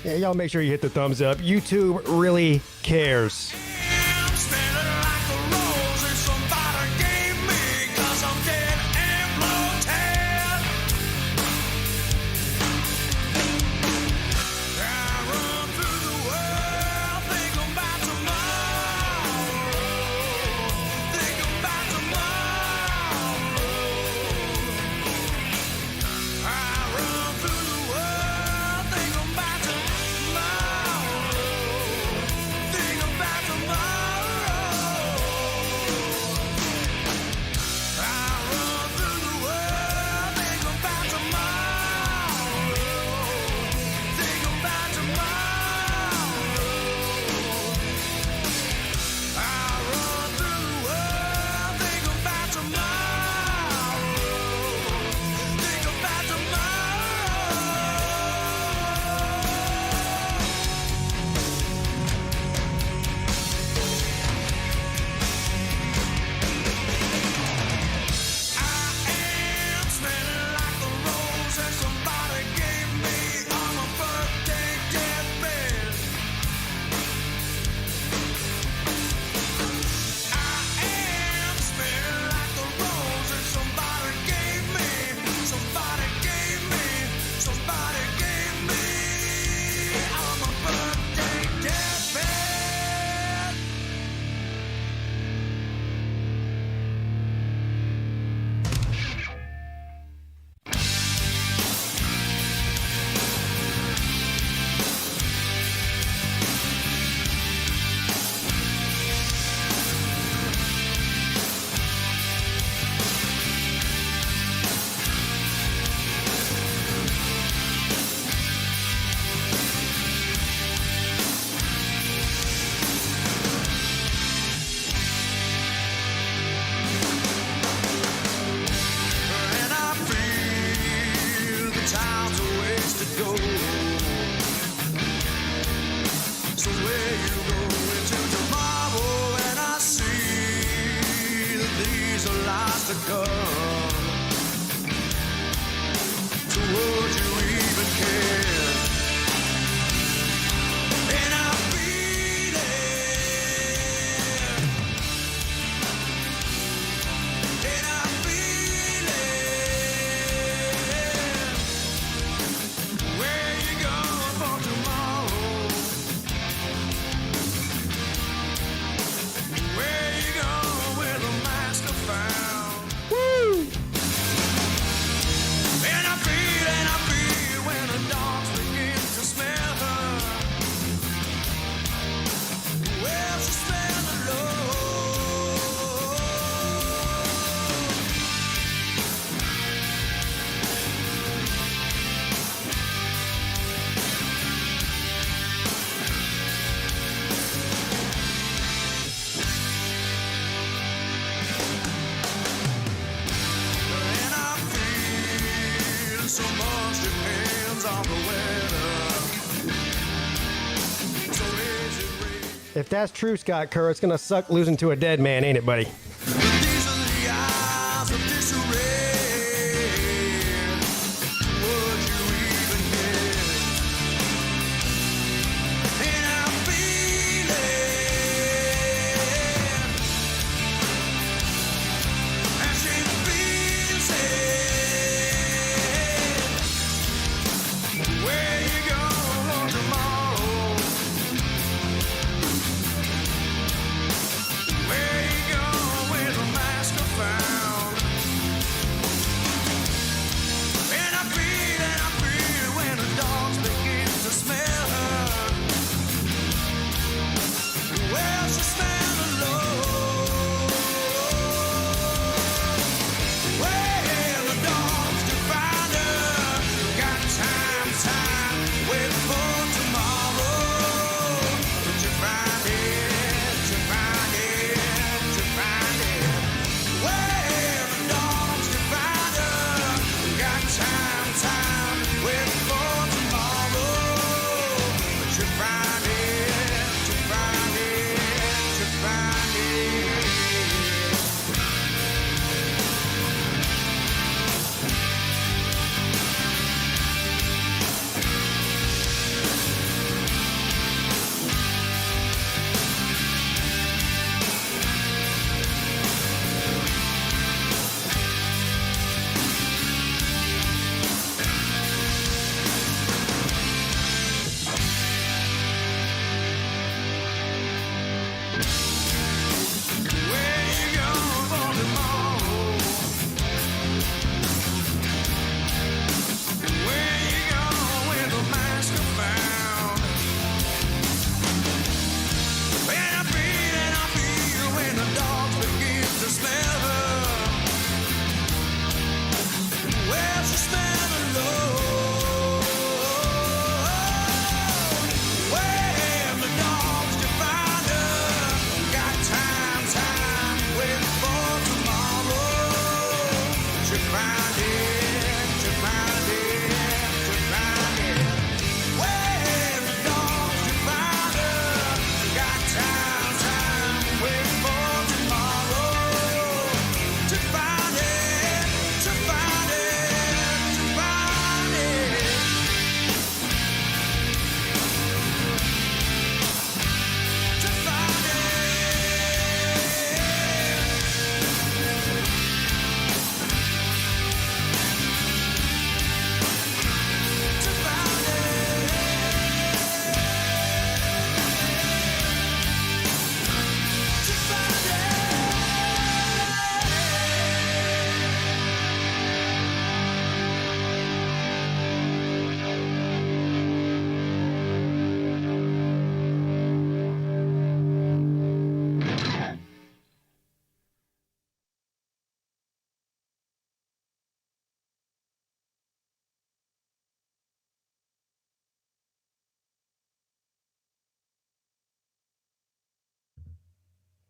Yeah, y'all make sure you hit the thumbs up. YouTube really cares. If that's true, Scott Kerr, it's going to suck losing to a dead man, ain't it, buddy?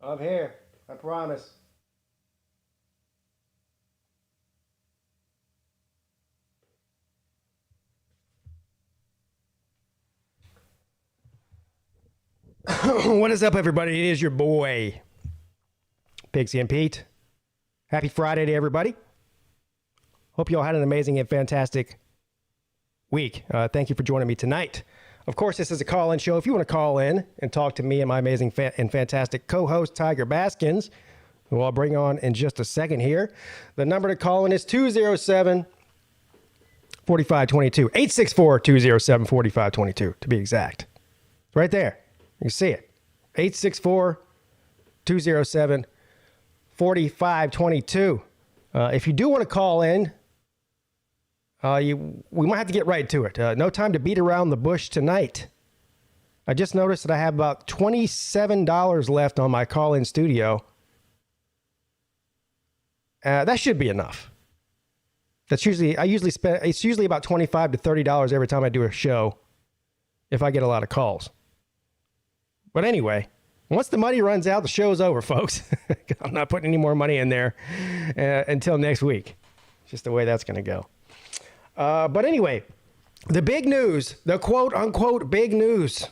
I'm here. I promise. What is up, everybody? It is your boy, PigskinPeete. Happy Friday to everybody. Hope you all had an amazing and fantastic week. Thank you for joining me tonight. Of course, this is a call-in show. If you want to call in and talk to me and my amazing and fantastic co-host, Tiger Baskins, who I'll bring on in just a second here, the number to call in is 207-4522. 864-207-4522, to be exact. Right there. You can see it. 864-207-4522. If you do want to call in, we might have to get right to it. No time to beat around the bush tonight. I just noticed that I have about $27 left on my call-in studio. That should be enough. It's usually about $25 to $30 every time I do a show if I get a lot of calls. But anyway, once the money runs out, the show's over, folks. I'm not putting any more money in there until next week. It's just the way that's going to go. But anyway, the big news, the quote-unquote big news.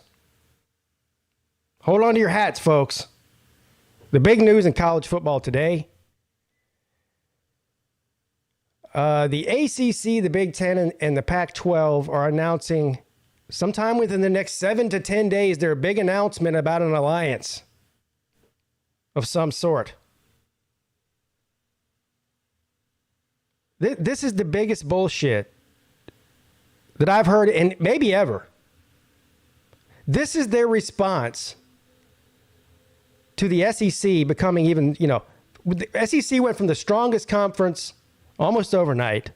Hold on to your hats, folks. The big news in college football today. The ACC, the Big Ten, and the Pac-12 are announcing sometime within the next 7 to 10 days their big announcement about an alliance of some sort. This is the biggest bullshit that I've heard in maybe ever. This is their response to the SEC becoming even, the SEC went from the strongest conference almost overnight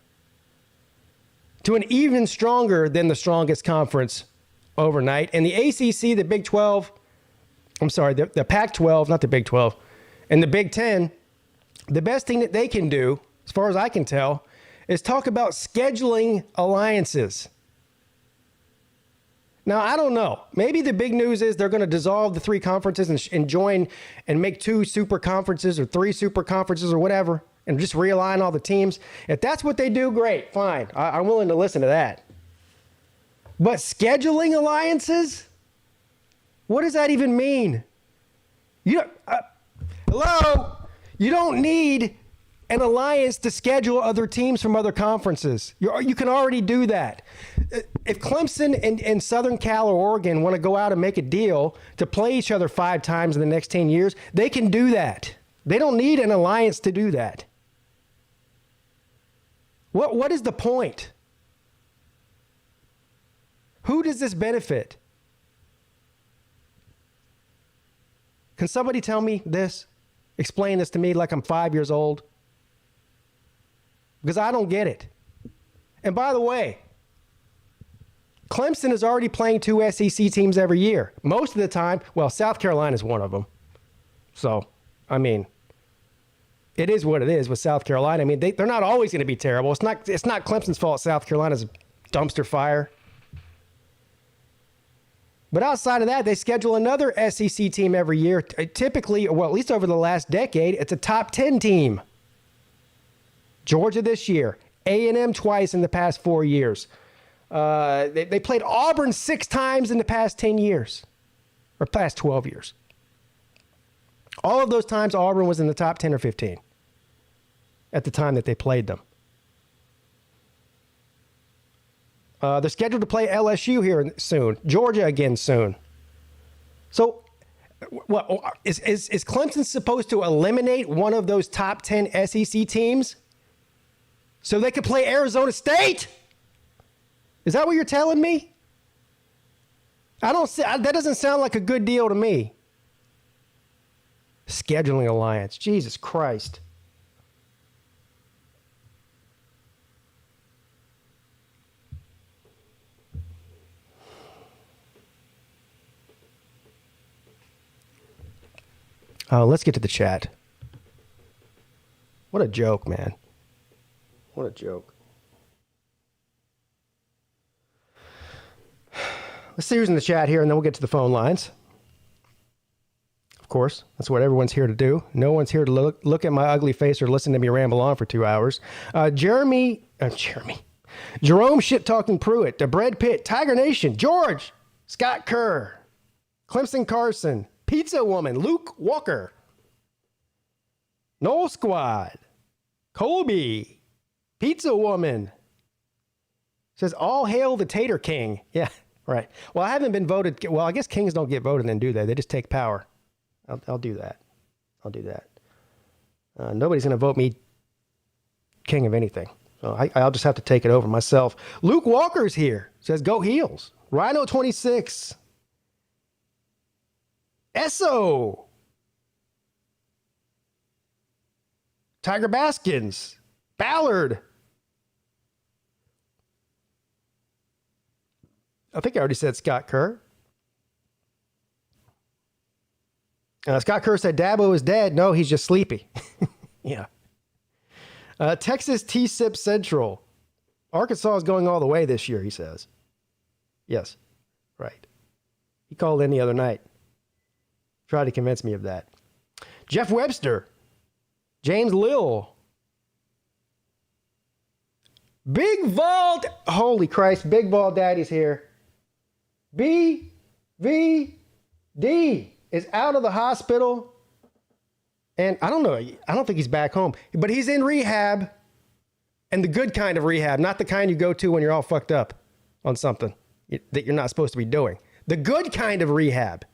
to an even stronger than the strongest conference overnight. And the ACC, the Big 12, the Pac-12, not the Big 12, and the Big 10, the best thing that they can do, as far as I can tell, is talk about scheduling alliances. Now, I don't know. Maybe the big news is they're going to dissolve the three conferences and join and make two super conferences or three super conferences or whatever and just realign all the teams. If that's what they do, great, fine. I'm willing to listen to that. But scheduling alliances? What does that even mean? Hello? You don't need an alliance to schedule other teams from other conferences. You can already do that. If Clemson and Southern Cal or Oregon want to go out and make a deal to play each other 5 times in the next 10 years, they can do that. They don't need an alliance to do that. What is the point? Who does this benefit? Can somebody tell me this? Explain this to me like I'm 5 years old? Because I don't get it. And by the way, Clemson is already playing 2 SEC teams every year. Most of the time, well, South Carolina is one of them. So, it is what it is with South Carolina. They're not always going to be terrible. It's not Clemson's fault South Carolina's a dumpster fire. But outside of that, they schedule another SEC team every year. Typically, well, at least over the last decade, it's a top 10 team. Georgia this year, A&M twice in the past 4 years. They played Auburn 6 times in the past 10 years, or past 12 years. All of those times, Auburn was in the top 10 or 15 at the time that they played them. They're scheduled to play LSU here soon. Georgia again soon. So, what is Clemson supposed to eliminate one of those top 10 SEC teams so they could play Arizona State? Is that what you're telling me? That doesn't sound like a good deal to me. Scheduling alliance. Jesus Christ. Let's get to the chat. What a joke, man. What a joke. Let's see who's in the chat here, and then we'll get to the phone lines. of course. That's what everyone's here to do. No one's here to look at my ugly face or listen to me ramble on for 2 hours. Jerome shit-talking Pruitt, the Bread Pit, Tiger Nation, George, Scott Kerr, Clemson Carson, Pizza Woman, Luke Walker, Noel Squad, Colby, Pizza Woman. Says, all hail the Tater King. Yeah, right. Well, I haven't been voted. Well, I guess kings don't get voted then, do they? They just take power. I'll do that. I'll do that. Nobody's going to vote me king of anything. So I'll just have to take it over myself. Luke Walker's here. Says, go Heels. Rhino 26. Esso. Tiger Baskins. Ballard. I think I already said Scott Kerr. Scott Kerr said Dabo is dead. No, he's just sleepy. Yeah. Texas T-Sip Central. Arkansas is going all the way this year, he says. Yes, right. He called in the other night. Tried to convince me of that. Jeff Webster. James Lill. Big Vault. Holy Christ, Big Ball Daddy's here. BVD is out of the hospital. And I don't know. I don't think he's back home. But he's in rehab. And the good kind of rehab. Not the kind you go to when you're all fucked up on something that you're not supposed to be doing. The good kind of rehab.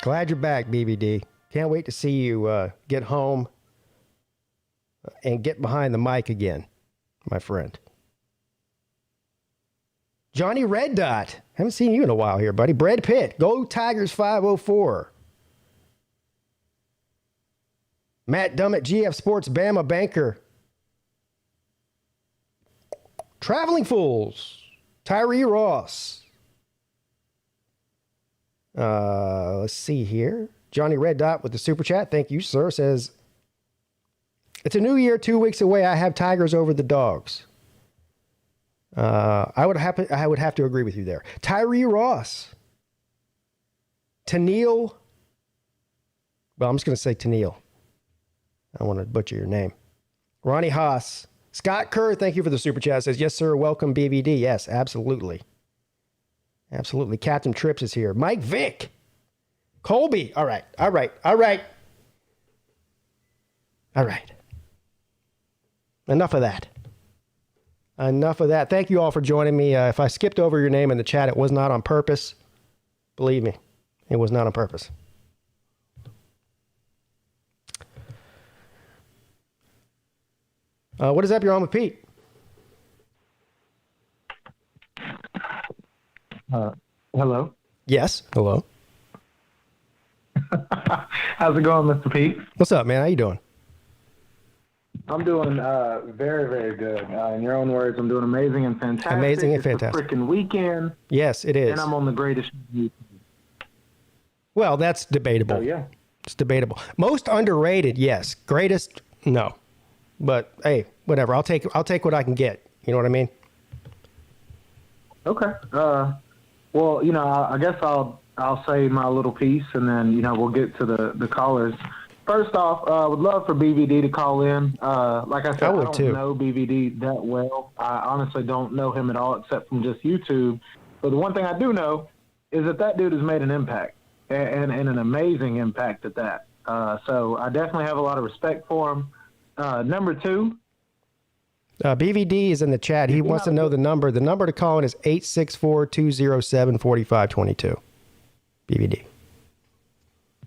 Glad you're back, BBD. Can't wait to see you get home and get behind the mic again, my friend. Johnny Red Dot. Haven't seen you in a while here, buddy. Brad Pitt. Go Tigers 504. Matt Dummett, GF Sports, Bama Banker. Traveling Fools. Tyree Ross. Let's see here. Johnny Red Dot with the super chat. Thank you, sir. Says, it's a new year, 2 weeks away. I have Tigers over the Dogs. I would have to agree with you there. Tyree Ross. Tennille. Well, I'm just going to say Tennille. I don't want to butcher your name. Ronnie Haas. Scott Kerr, thank you for the super chat. Says, yes, sir. Welcome, BVD. Yes, absolutely. Absolutely. Captain Trips is here. Mike Vick. Colby. All right. Enough of that. Thank you all for joining me. If I skipped over your name in the chat, it was not on purpose. Believe me, it was not on purpose. What is up? You're on with Pete. Hello. Yes. Hello. How's it going, Mr. Pete? What's up, man? How you doing? I'm doing very, very good. In your own words, I'm doing amazing and fantastic. Amazing and fantastic. It's a freaking weekend. Yes, it is. And I'm on the greatest. Well, that's debatable. Oh, yeah. It's debatable. Most underrated, yes. Greatest, no. But hey, whatever. I'll take what I can get. You know what I mean? Okay. Well, I guess I'll say my little piece, and then we'll get to the callers. First off, I would love for BVD to call in. Like I said, I don't know BVD that well. I honestly don't know him at all except from just YouTube. But the one thing I do know is that dude has made an impact, and an amazing impact at that. So I definitely have a lot of respect for him. Number two. BVD is in the chat. He wants to know the number. The number to call in is 864-207-4522. BVD.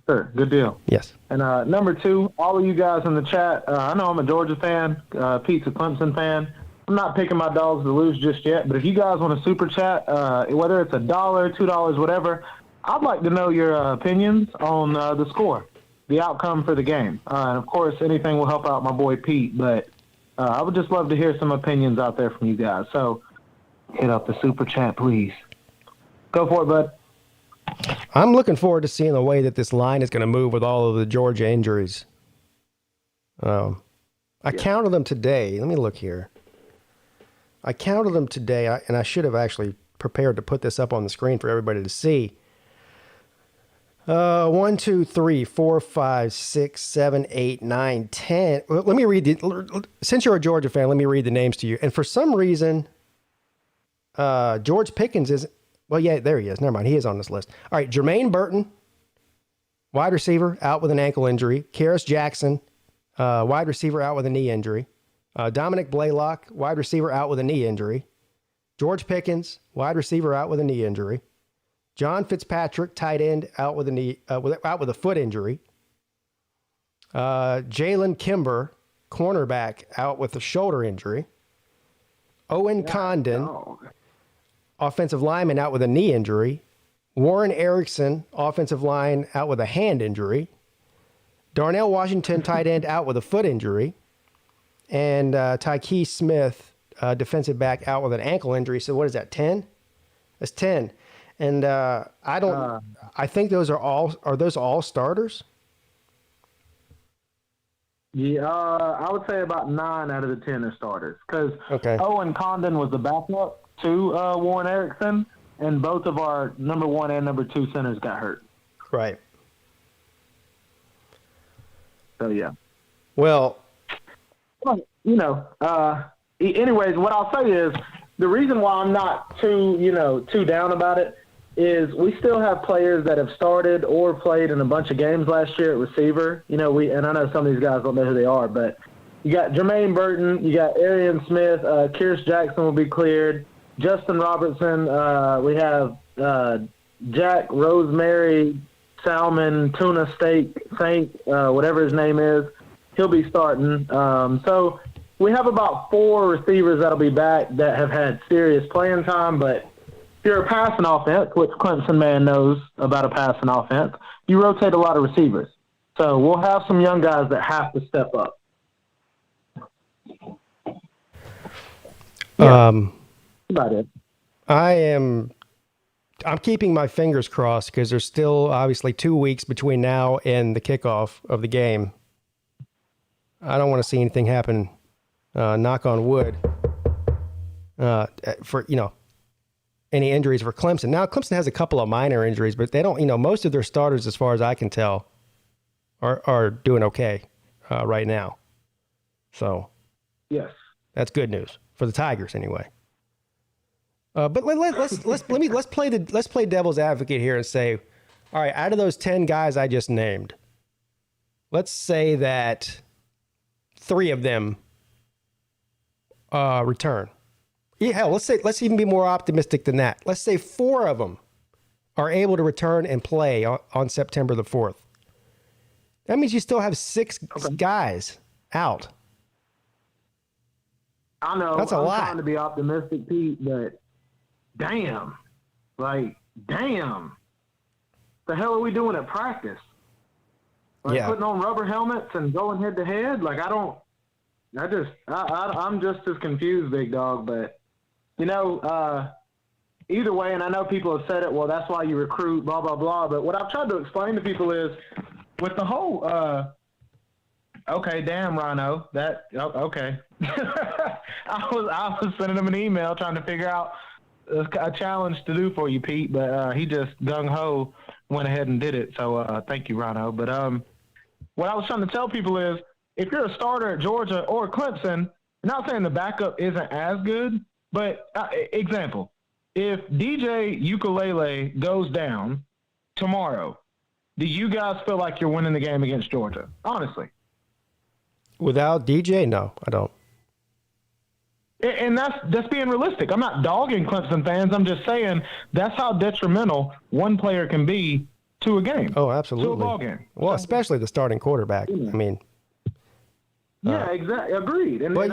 Sure. Good deal. Yes. And number two, all of you guys in the chat, I know I'm a Georgia fan. Pete's a Clemson fan. I'm not picking my dogs to lose just yet, but if you guys want to super chat, whether it's $1, $2, whatever, I'd like to know your opinions on the score, the outcome for the game. And, of course, anything will help out my boy Pete, but I would just love to hear some opinions out there from you guys. So hit up the super chat, please. Go for it, bud. I'm looking forward to seeing the way that this line is going to move with all of the Georgia injuries. I counted them today. Let me look here. I counted them today, and I should have actually prepared to put this up on the screen for everybody to see. 1, 2, 3, 4, 5, 6, 7, 8, 9, 10. Let me read since you're a Georgia fan, let me read the names to you. And for some reason, George Pickens is, well, yeah, there he is. Never mind. He is on this list. All right. Jermaine Burton, wide receiver, out with an ankle injury. Karis Jackson, wide receiver, out with a knee injury. Dominic Blaylock, wide receiver, out with a knee injury. George Pickens, wide receiver, out with a knee injury. John Fitzpatrick, tight end, out with a foot injury. Jalen Kimber, cornerback, out with a shoulder injury. Owen Condon, offensive lineman, out with a knee injury. Warren Erickson, offensive line, out with a hand injury. Darnell Washington, tight end, out with a foot injury. And Tyke Smith, defensive back, out with an ankle injury. So what is that, 10? That's 10. And I think those are those all starters? Yeah, I would say about 9 out of the 10 are starters. Because Owen Condon was the backup to Warren Erickson, and both of our number 1 and number 2 centers got hurt. Right. So, yeah. Well, anyways, what I'll say is the reason why I'm not too down about it is we still have players that have started or played in a bunch of games last year at receiver. And I know some of these guys don't know who they are, but you got Jermaine Burton, you got Arian Smith, Karis Jackson will be cleared, Justin Robertson, we have Jack Rosemary Salmon Tuna Steak Saint, whatever his name is, he'll be starting. So we have about 4 receivers that'll be back that have had serious playing time, but if you're a passing offense, which Clemson man knows about a passing offense, you rotate a lot of receivers. So we'll have some young guys that have to step up. About it. I'm keeping my fingers crossed because there's still obviously 2 weeks between now and the kickoff of the game. I don't want to see anything happen, knock on wood, for, any injuries for Clemson. Now, Clemson has a couple of minor injuries, but they don't, most of their starters, as far as I can tell, are doing okay right now. So, yes, that's good news for the Tigers anyway. But let's play devil's advocate here and say, all right, out of those 10 guys I just named, let's say that 3 of them return. Yeah, hell, let's even be more optimistic than that. Let's say 4 of them are able to return and play on September the 4th. That means you still have 6 guys out. I know. That's a lot. I'm trying to be optimistic, Pete, but damn. The hell are we doing at practice? Putting on rubber helmets and going head to head? I'm just as confused, big dog, but either way, and I know people have said it, well, that's why you recruit, blah, blah, blah. But what I've tried to explain to people is with the whole, okay, damn, Rhino, okay. I was sending him an email trying to figure out a challenge to do for you, Pete, but he just gung-ho went ahead and did it. So thank you, Rhino. But what I was trying to tell people is if you're a starter at Georgia or Clemson, not saying the backup isn't as good, but example, if DJ Ukulele goes down tomorrow, do you guys feel like you're winning the game against Georgia? Honestly. Without DJ? No, I don't. And that's being realistic. I'm not dogging Clemson fans. I'm just saying that's how detrimental one player can be to a game. Oh, absolutely. To a ball game. Well, especially the starting quarterback. I mean. Yeah, exactly. Agreed. But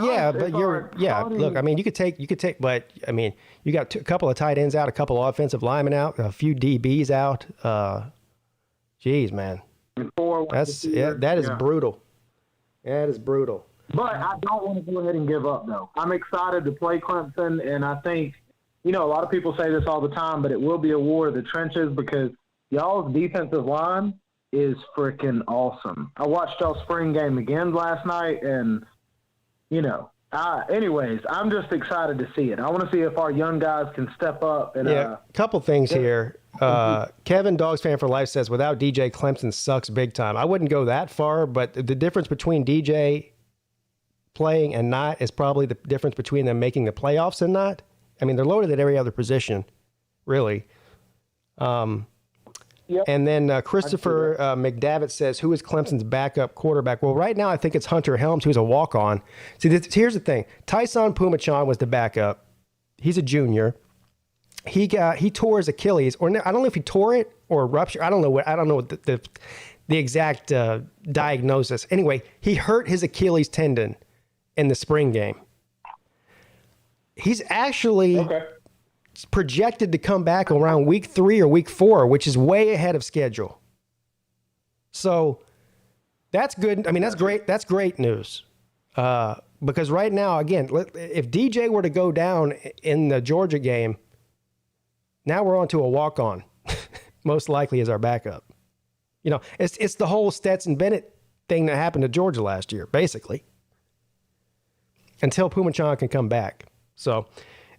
look, I mean, you could take, but I mean, you got a couple of tight ends out, a couple of offensive linemen out, a few DBs out. Geez, man. That is brutal. That is brutal. But I don't want to go ahead and give up, though. I'm excited to play Clemson, and I think, a lot of people say this all the time, but it will be a war of the trenches because y'all's defensive line is freaking awesome. I watched y'all's spring game again last night, and, anyways, I'm just excited to see it. I want to see if our young guys can step up. And a couple things here. Kevin, Dogs Fan for Life, says, without DJ, Clemson sucks big time. I wouldn't go that far, but the difference between DJ playing and not is probably the difference between them making the playoffs and not. I mean, they're loaded at every other position, really. Yep. And then Christopher McDavitt says, who is Clemson's backup quarterback? Well, right now I think it's Hunter Helms, who's a walk-on. See, here's the thing. Tyson Pumachan was the backup. He's a junior. He tore his Achilles, or I don't know if he tore it or ruptured. I don't know what the exact diagnosis. Anyway, he hurt his Achilles tendon in the spring game. He's actually projected to come back around week 3 or week 4, which is way ahead of schedule. So that's good. I mean, that's great. That's great news. Because right now, again, if DJ were to go down in the Georgia game, now we're on to a walk-on, most likely as our backup. It's the whole Stetson Bennett thing that happened to Georgia last year, basically, until Pumachan can come back. So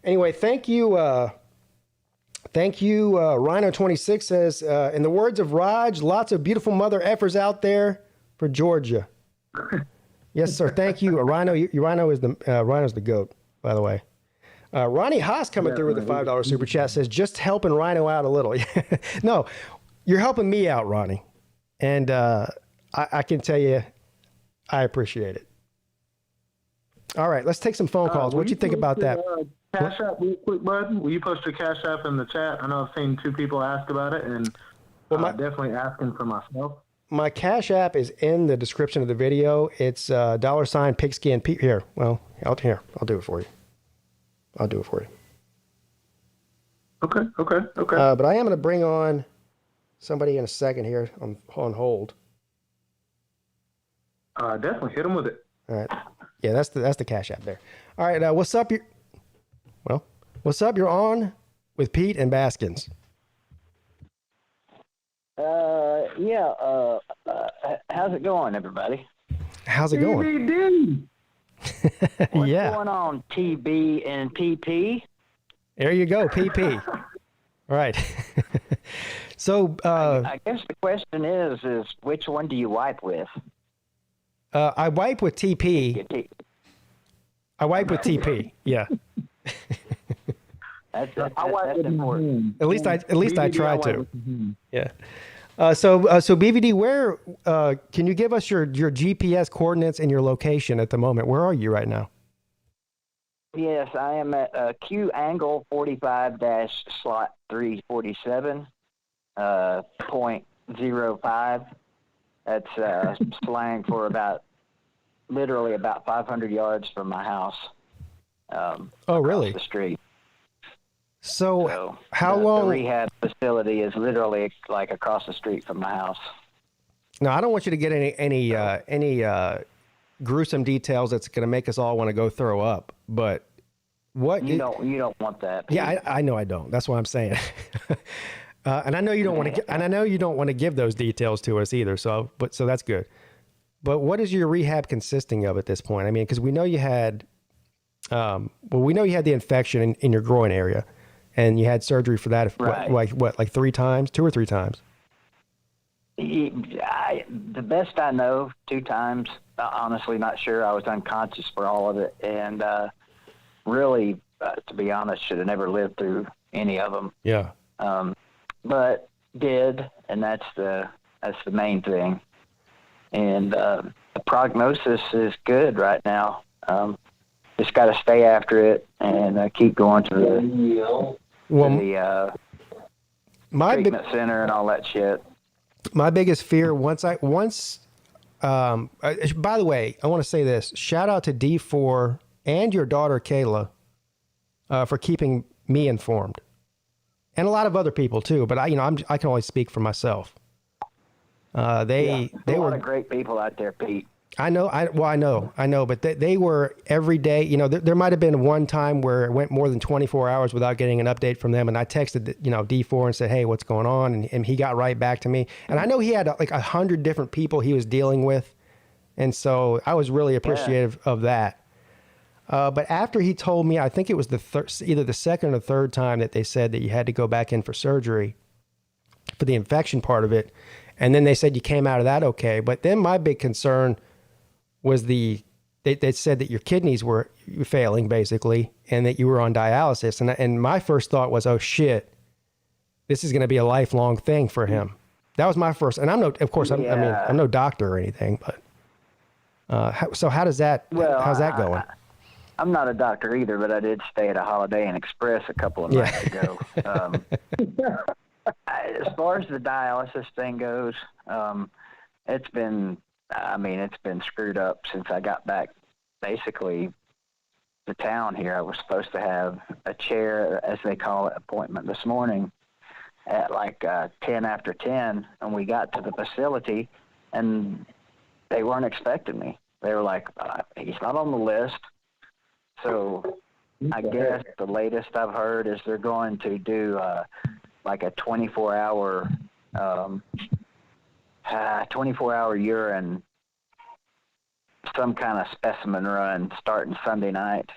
anyway, thank you. Rhino26 says, in the words of Raj, lots of beautiful mother effers out there for Georgia. Yes, sir. Thank you. Rhino is Rhino's the GOAT, by the way. Ronnie Haas coming through with a $5 super chat says, just helping Rhino out a little. No, you're helping me out, Ronnie. And I can tell you, I appreciate it. All right, let's take some phone calls. What do you think about that? Cash App real quick, bud. Will you post your Cash App in the chat? I know I've seen 2 people ask about it, and definitely asking for myself. My Cash App is in the description of the video. It's $PigskinPeete. Here, well, I'll do it for you. Okay. But I am going to bring on somebody in a second here on hold. Definitely hit them with it. All right. Yeah, that's the Cash App there. All right. What's up? What's up? You're on with Peete and Baskins. How's it going, everybody? How's it going? What's going on, TB and PP? There you go, PP. All right. So I guess the question is which one do you wipe with? I wipe with TP. Yeah. That's important. At least I try to. Yeah. So BVD, where can you give us your GPS coordinates and your location at the moment? Where are you right now? Yes, I am at Q angle 45-slot 347, 0.05. That's slang for literally about 500 yards from my house. Oh, really? The street. So how long? The rehab facility is literally like across the street from my house. No, I don't want you to get any gruesome details that's going to make us all want to go throw up. But what you don't want that. Pete. Yeah, I know I don't. That's what I'm saying. And I know you don't want to. And I know you don't want to give those details to us either. So that's good. But what is your rehab consisting of at this point? I mean, because we know you had, the infection in your groin area, and you had surgery for that. Right. Like 3 times, 2 or 3 times? The best I know, 2 times. Honestly, not sure. I was unconscious for all of it, and really, to be honest, should have never lived through any of them. Yeah. But did, and that's the main thing. And the prognosis is good right now. Just got to stay after it and keep going to the treatment center and all that shit. My biggest fear by the way, I want to say this. Shout out to D4 and your daughter Kayla for keeping me informed, and a lot of other people too. But I can only speak for myself. They a lot were of great people out there, Pete. I know, but they were every day. You know, there might have been one time where it went more than 24 hours without getting an update from them, and I texted, D4 and said, "Hey, what's going on?" And he got right back to me. And I know he had like 100 different people he was dealing with, and so I was really appreciative of that. But after he told me, I think it was either the second or third time that they said that you had to go back in for surgery for the infection part of it, and then they said you came out of that okay. But then my big concern was they said that your kidneys were failing basically, and that you were on dialysis. And my first thought was, oh shit, this is going to be a lifelong thing for him. That was my first, and I'm no doctor or anything, but so how's that going? I'm not a doctor either, but I did stay at a Holiday Inn Express a couple of nights ago. As far as the dialysis thing goes, it's been screwed up since I got back basically to town here. I was supposed to have a chair, as they call it, appointment this morning at like 10 after 10, and we got to the facility and they weren't expecting me. They were like, he's not on the list. So I guess the latest I've heard is they're going to do like a 24-hour urine, some kind of specimen run starting Sunday night.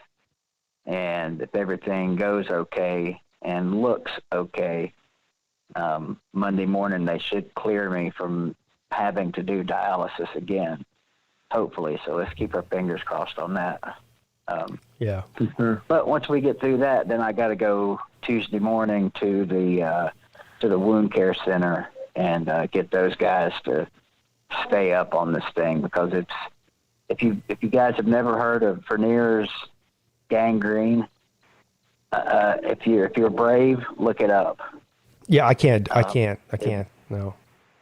And if everything goes okay and looks okay, Monday morning they should clear me from having to do dialysis again, hopefully. So let's keep our fingers crossed on that. Yeah. But once we get through that, then I got to go Tuesday morning to the wound care center and get those guys to stay up on this thing, because it's, if you guys have never heard of Verniers gangrene, if you're brave, look it up. Yeah, I can't. No.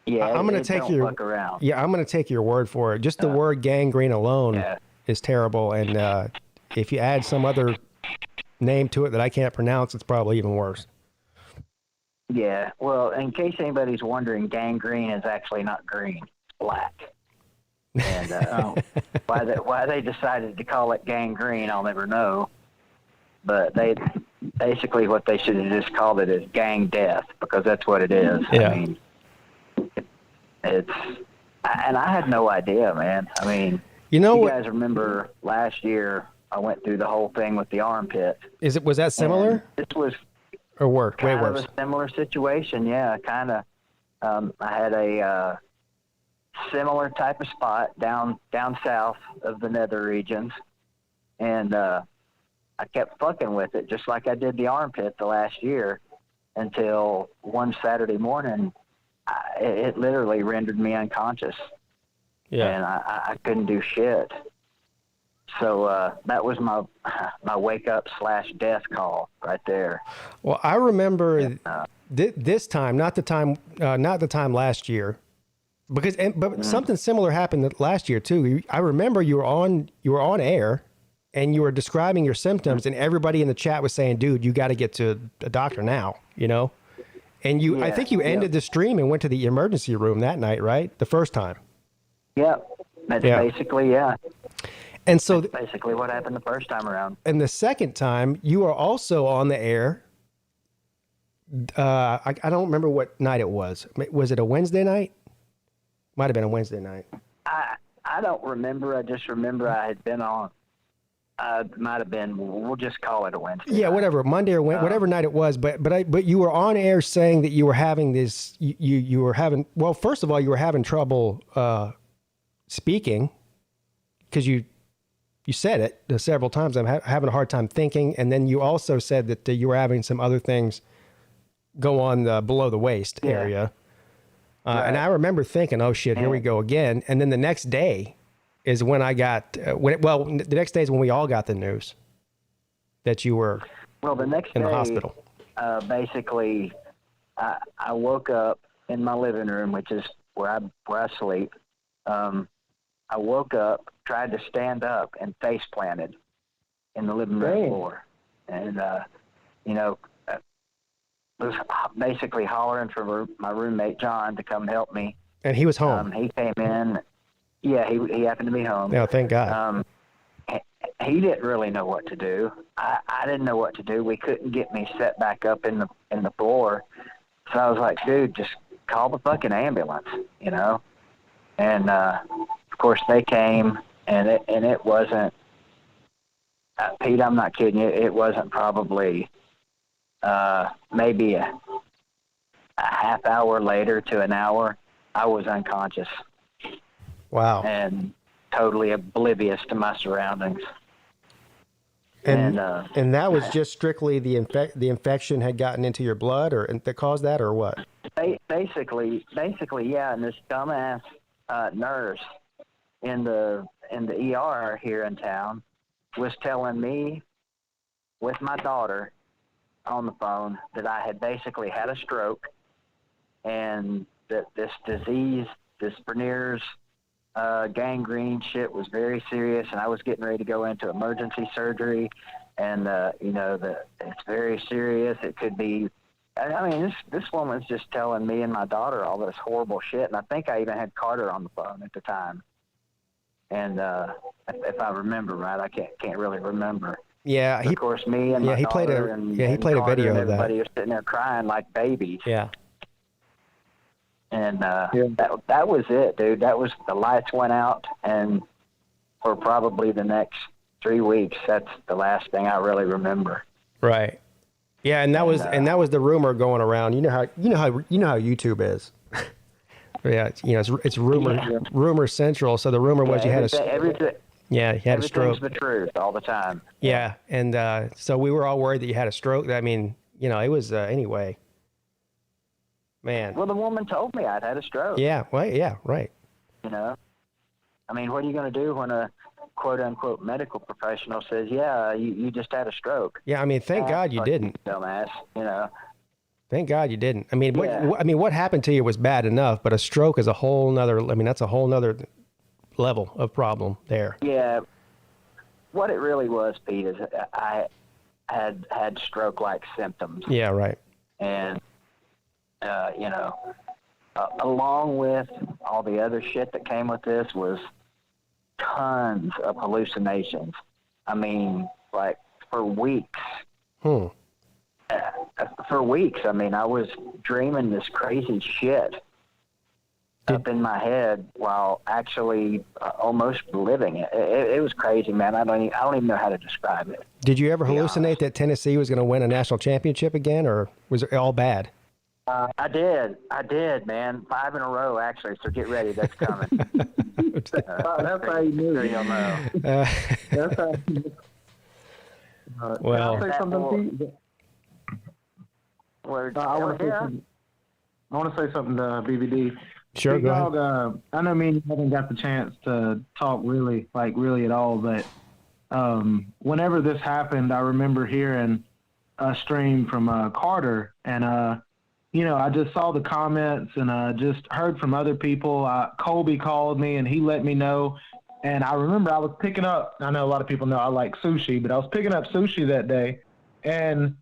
Yeah, I'm going to take your look around. Yeah, I'm going to take your word for it. Just the word gangrene alone is terrible, and if you add some other name to it that I can't pronounce, it's probably even worse. Yeah, well, in case anybody's wondering, gangrene is actually not green; it's black. And why they decided to call it gangrene, I'll never know. But basically what they should have just called it is gang death, because that's what it is. Yeah. I mean, and I had no idea, man. I mean, you guys remember last year I went through the whole thing with the armpit. Was that similar? This was or worse? Way kind worse. of a similar situation, yeah. Kind of. I had a similar type of spot down south of the nether regions, and I kept fucking with it just like I did the armpit the last year, until one Saturday morning it literally rendered me unconscious. Yeah. And I couldn't do shit. So that was my wake up / death call right there. Well, I remember this time, not the time last year, but something similar happened last year too. I remember you were on air, and you were describing your symptoms, and everybody in the chat was saying, "Dude, you got to get to a doctor now," And I think you ended the stream and went to the emergency room that night, right? The first time. Yeah, that's basically, And so that's basically what happened the first time around. And the second time, you were also on the air. I don't remember what night it was. Was it a Wednesday night? Might have been a Wednesday night. I don't remember. I just remember I had been on. Might have been. We'll just call it a Wednesday. Yeah, night. Whatever, Monday or whatever night it was. But you were on air saying that you were having this. You were having. Well, first of all, you were having trouble speaking, because you said it several times. I'm having a hard time thinking, and then you also said that you were having some other things go on below the waist area. Right. And I remember thinking, "Oh shit, here we go again." And then the next day is when I got the next day is when we all got the news that you were the next in day, the hospital. Basically, I woke up in my living room, which is where I sleep. I woke up, tried to stand up, and face planted in the living room floor, and was basically hollering for my roommate John to come help me. And he was home. He came in. Yeah, he happened to be home. Oh, thank God. He didn't really know what to do. I didn't know what to do. We couldn't get me set back up in the floor. So I was like, dude, just call the fucking ambulance, you know? And, of course, they came, and it wasn't, Pete, I'm not kidding you, it wasn't probably maybe a half hour later to an hour, I was unconscious. Wow. And totally oblivious to my surroundings. And that was just strictly the infection had gotten into your blood, or that caused that, or what? Basically, yeah. And this dumbass nurse in the ER here in town was telling me, with my daughter on the phone, that I had basically had a stroke, and that this disease, this Bernier's gangrene shit, was very serious, and I was getting ready to go into emergency surgery, and you know, that it's very serious. It could be. I mean, this woman's just telling me and my daughter all this horrible shit, and I think I even had Carter on the phone at the time. And if I remember right, I can't really remember. Yeah, of course, me and my he played daughter he played a video of that. Everybody was sitting there crying like babies. Yeah. And that was it, dude. That was, the lights went out, and for probably the next 3 weeks, that's the last thing I really remember. Right. Yeah, and that was the rumor going around. You know how YouTube is. Yeah, you know, it's rumor central. So the rumor was you had a stroke. Yeah, you had a stroke. Everything's the truth all the time. Yeah, and so we were all worried that you had a stroke. I mean, you know, it was anyway. Man. Well, the woman told me I'd had a stroke. Yeah. Well, yeah. Right. You know, I mean, what are you going to do when a quote unquote medical professional says, "Yeah, you just had a stroke"? Yeah. I mean, thank God you didn't. Dumbass. You know. Thank God you didn't. I mean, what happened to you was bad enough, but a stroke is a whole nother. I mean, that's a whole nother level of problem there. Yeah. What it really was, Pete, is I had stroke-like symptoms. Yeah. Right. And you know, along with all the other shit that came with this was tons of hallucinations. I mean, like for weeks. For weeks, I mean, I was dreaming this crazy shit up in my head while actually almost living it. It was crazy, man. I don't even know how to describe it. Did you ever hallucinate that Tennessee was going to win a national championship again, or was it all bad? I did, man. 5 in a row, actually. So get ready, that's coming. That's how you knew. Sure you'll know. That's how you knew. Well, Can I say something, Pete? I want to say something to BBD. Sure, Big go Dog, ahead. I know me and you haven't got the chance to talk really at all, but whenever this happened, I remember hearing a stream from Carter, and you know, I just saw the comments and just heard from other people. Colby called me and he let me know, and I remember I was picking up. I know a lot of people know I like sushi, but I was picking up sushi that day, and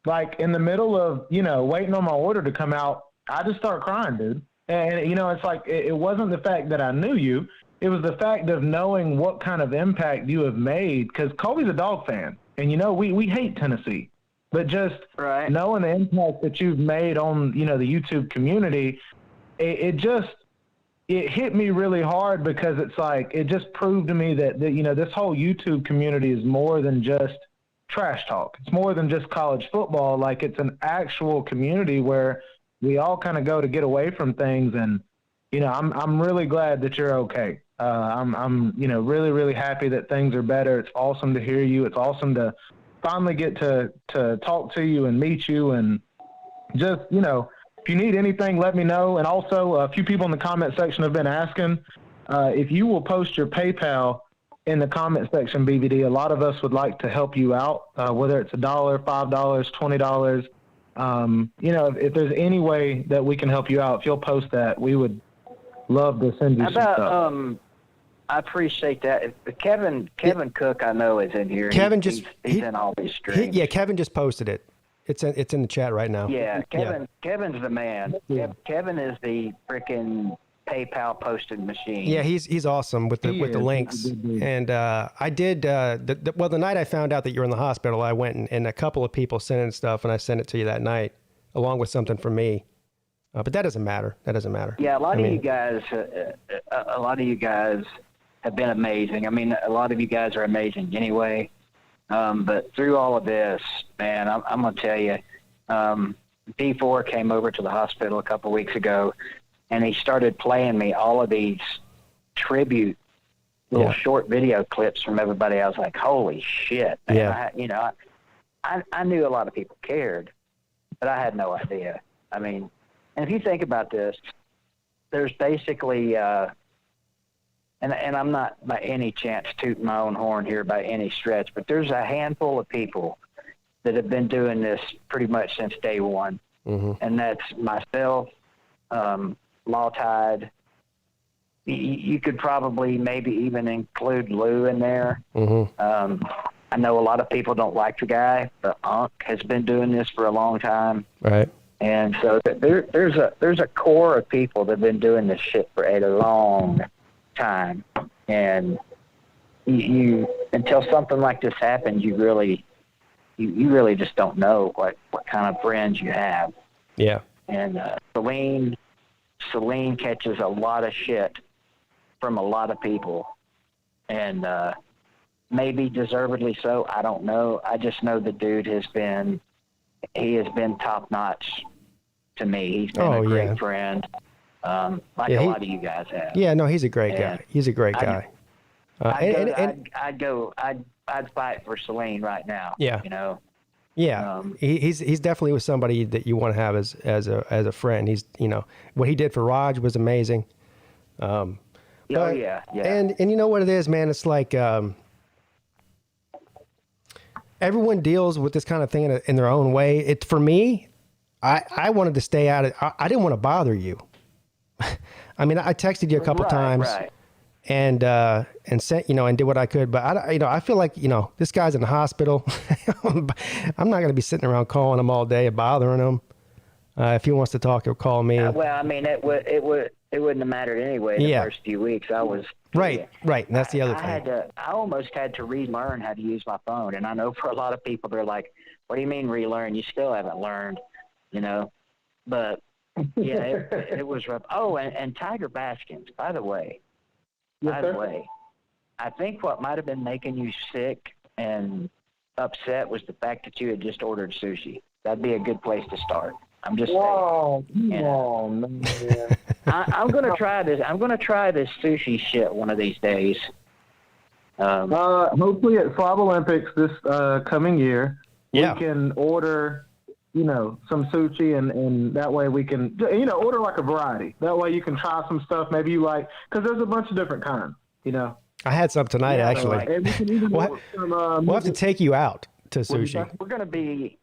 like in the middle of, you know, waiting on my order to come out, I just started crying, dude. And, you know, it's like, it wasn't the fact that I knew you. It was the fact of knowing what kind of impact you have made. Because Colby's a dog fan. And, you know, we hate Tennessee. But just knowing the impact that you've made on, you know, the YouTube community, it hit me really hard, because it's like, it just proved to me that, you know, this whole YouTube community is more than just trash talk. It's more than just college football. Like, it's an actual community where we all kind of go to get away from things. And, you know, I'm really glad that you're okay. I'm, you know, really, really happy that things are better. It's awesome to hear you. It's awesome to finally get to talk to you and meet you. And just, you know, if you need anything, let me know. And also, a few people in the comment section have been asking if you will post your PayPal in the comment section, BVD. A lot of us would like to help you out, whether it's $1, $5, $20. You know, if there's any way that we can help you out, if you'll post that, we would love to send you some stuff. I appreciate that. Kevin Cook, I know, is in here. Kevin he's in all these streams. Yeah, Kevin just posted it. It's in the chat right now. Yeah, Kevin's the man. Yeah. Kevin is the freaking PayPal posted machine. Yeah, he's awesome with the links. And I did the night I found out that you were in the hospital, I went and a couple of people sent in stuff, and I sent it to you that night, along with something from me. But that doesn't matter. Yeah, a lot of you guys have been amazing. I mean, a lot of you guys are amazing anyway. But through all of this, man, I'm gonna tell you, D4 came over to the hospital a couple weeks ago, and he started playing me all of these tribute little short video clips from everybody. I was like, holy shit. Man. Yeah. I knew a lot of people cared, but I had no idea. I mean, and if you think about this, there's basically, and I'm not by any chance tooting my own horn here by any stretch, but there's a handful of people that have been doing this pretty much since day one. Mm-hmm. And that's myself, Law Tide. You could probably maybe even include Lou in there. Mm-hmm. I know a lot of people don't like the guy, but Unc has been doing this for a long time. Right. And so there's a core of people that have been doing this shit for a long time. And you until something like this happens, you really just don't know what kind of friends you have. Yeah. And Celine catches a lot of shit from a lot of people, and maybe deservedly so. I don't know. I just know the dude has been top notch to me. He's been a great friend, a lot of you guys have. Yeah, no, he's a great guy. He's a great guy. I'd fight for Celine right now. Yeah. You know. Yeah, he's definitely was somebody that you want to have as a friend. He's what he did for Raj was amazing. Yeah. And you know what it is, man. It's like everyone deals with this kind of thing in their own way. For me, I wanted to stay out of. I didn't want to bother you. I mean, I texted you a couple times. Right. And sent and did what I could, but I feel like this guy's in the hospital. I'm not going to be sitting around calling him all day and bothering him. If he wants to talk, he'll call me. Well, I mean, it wouldn't have mattered anyway. The first few weeks, I was right. And that's the other thing. I almost had to relearn how to use my phone, and I know for a lot of people, they're like, "What do you mean relearn? You still haven't learned," But yeah, it was rough. Oh, and Tiger Baskins, by the way. By the way, I think what might have been making you sick and upset was the fact that you had just ordered sushi. That'd be a good place to start. I'm just saying. Oh, man. I'm gonna try this. I'm gonna try this sushi shit one of these days. Hopefully at Slob Olympics this coming year, we can order, some sushi, and that way we can, order like a variety. That way you can try some stuff maybe you like, because there's a bunch of different kinds, I had some tonight, actually. And we can even order some, we'll have to take you out to sushi. We're gonna be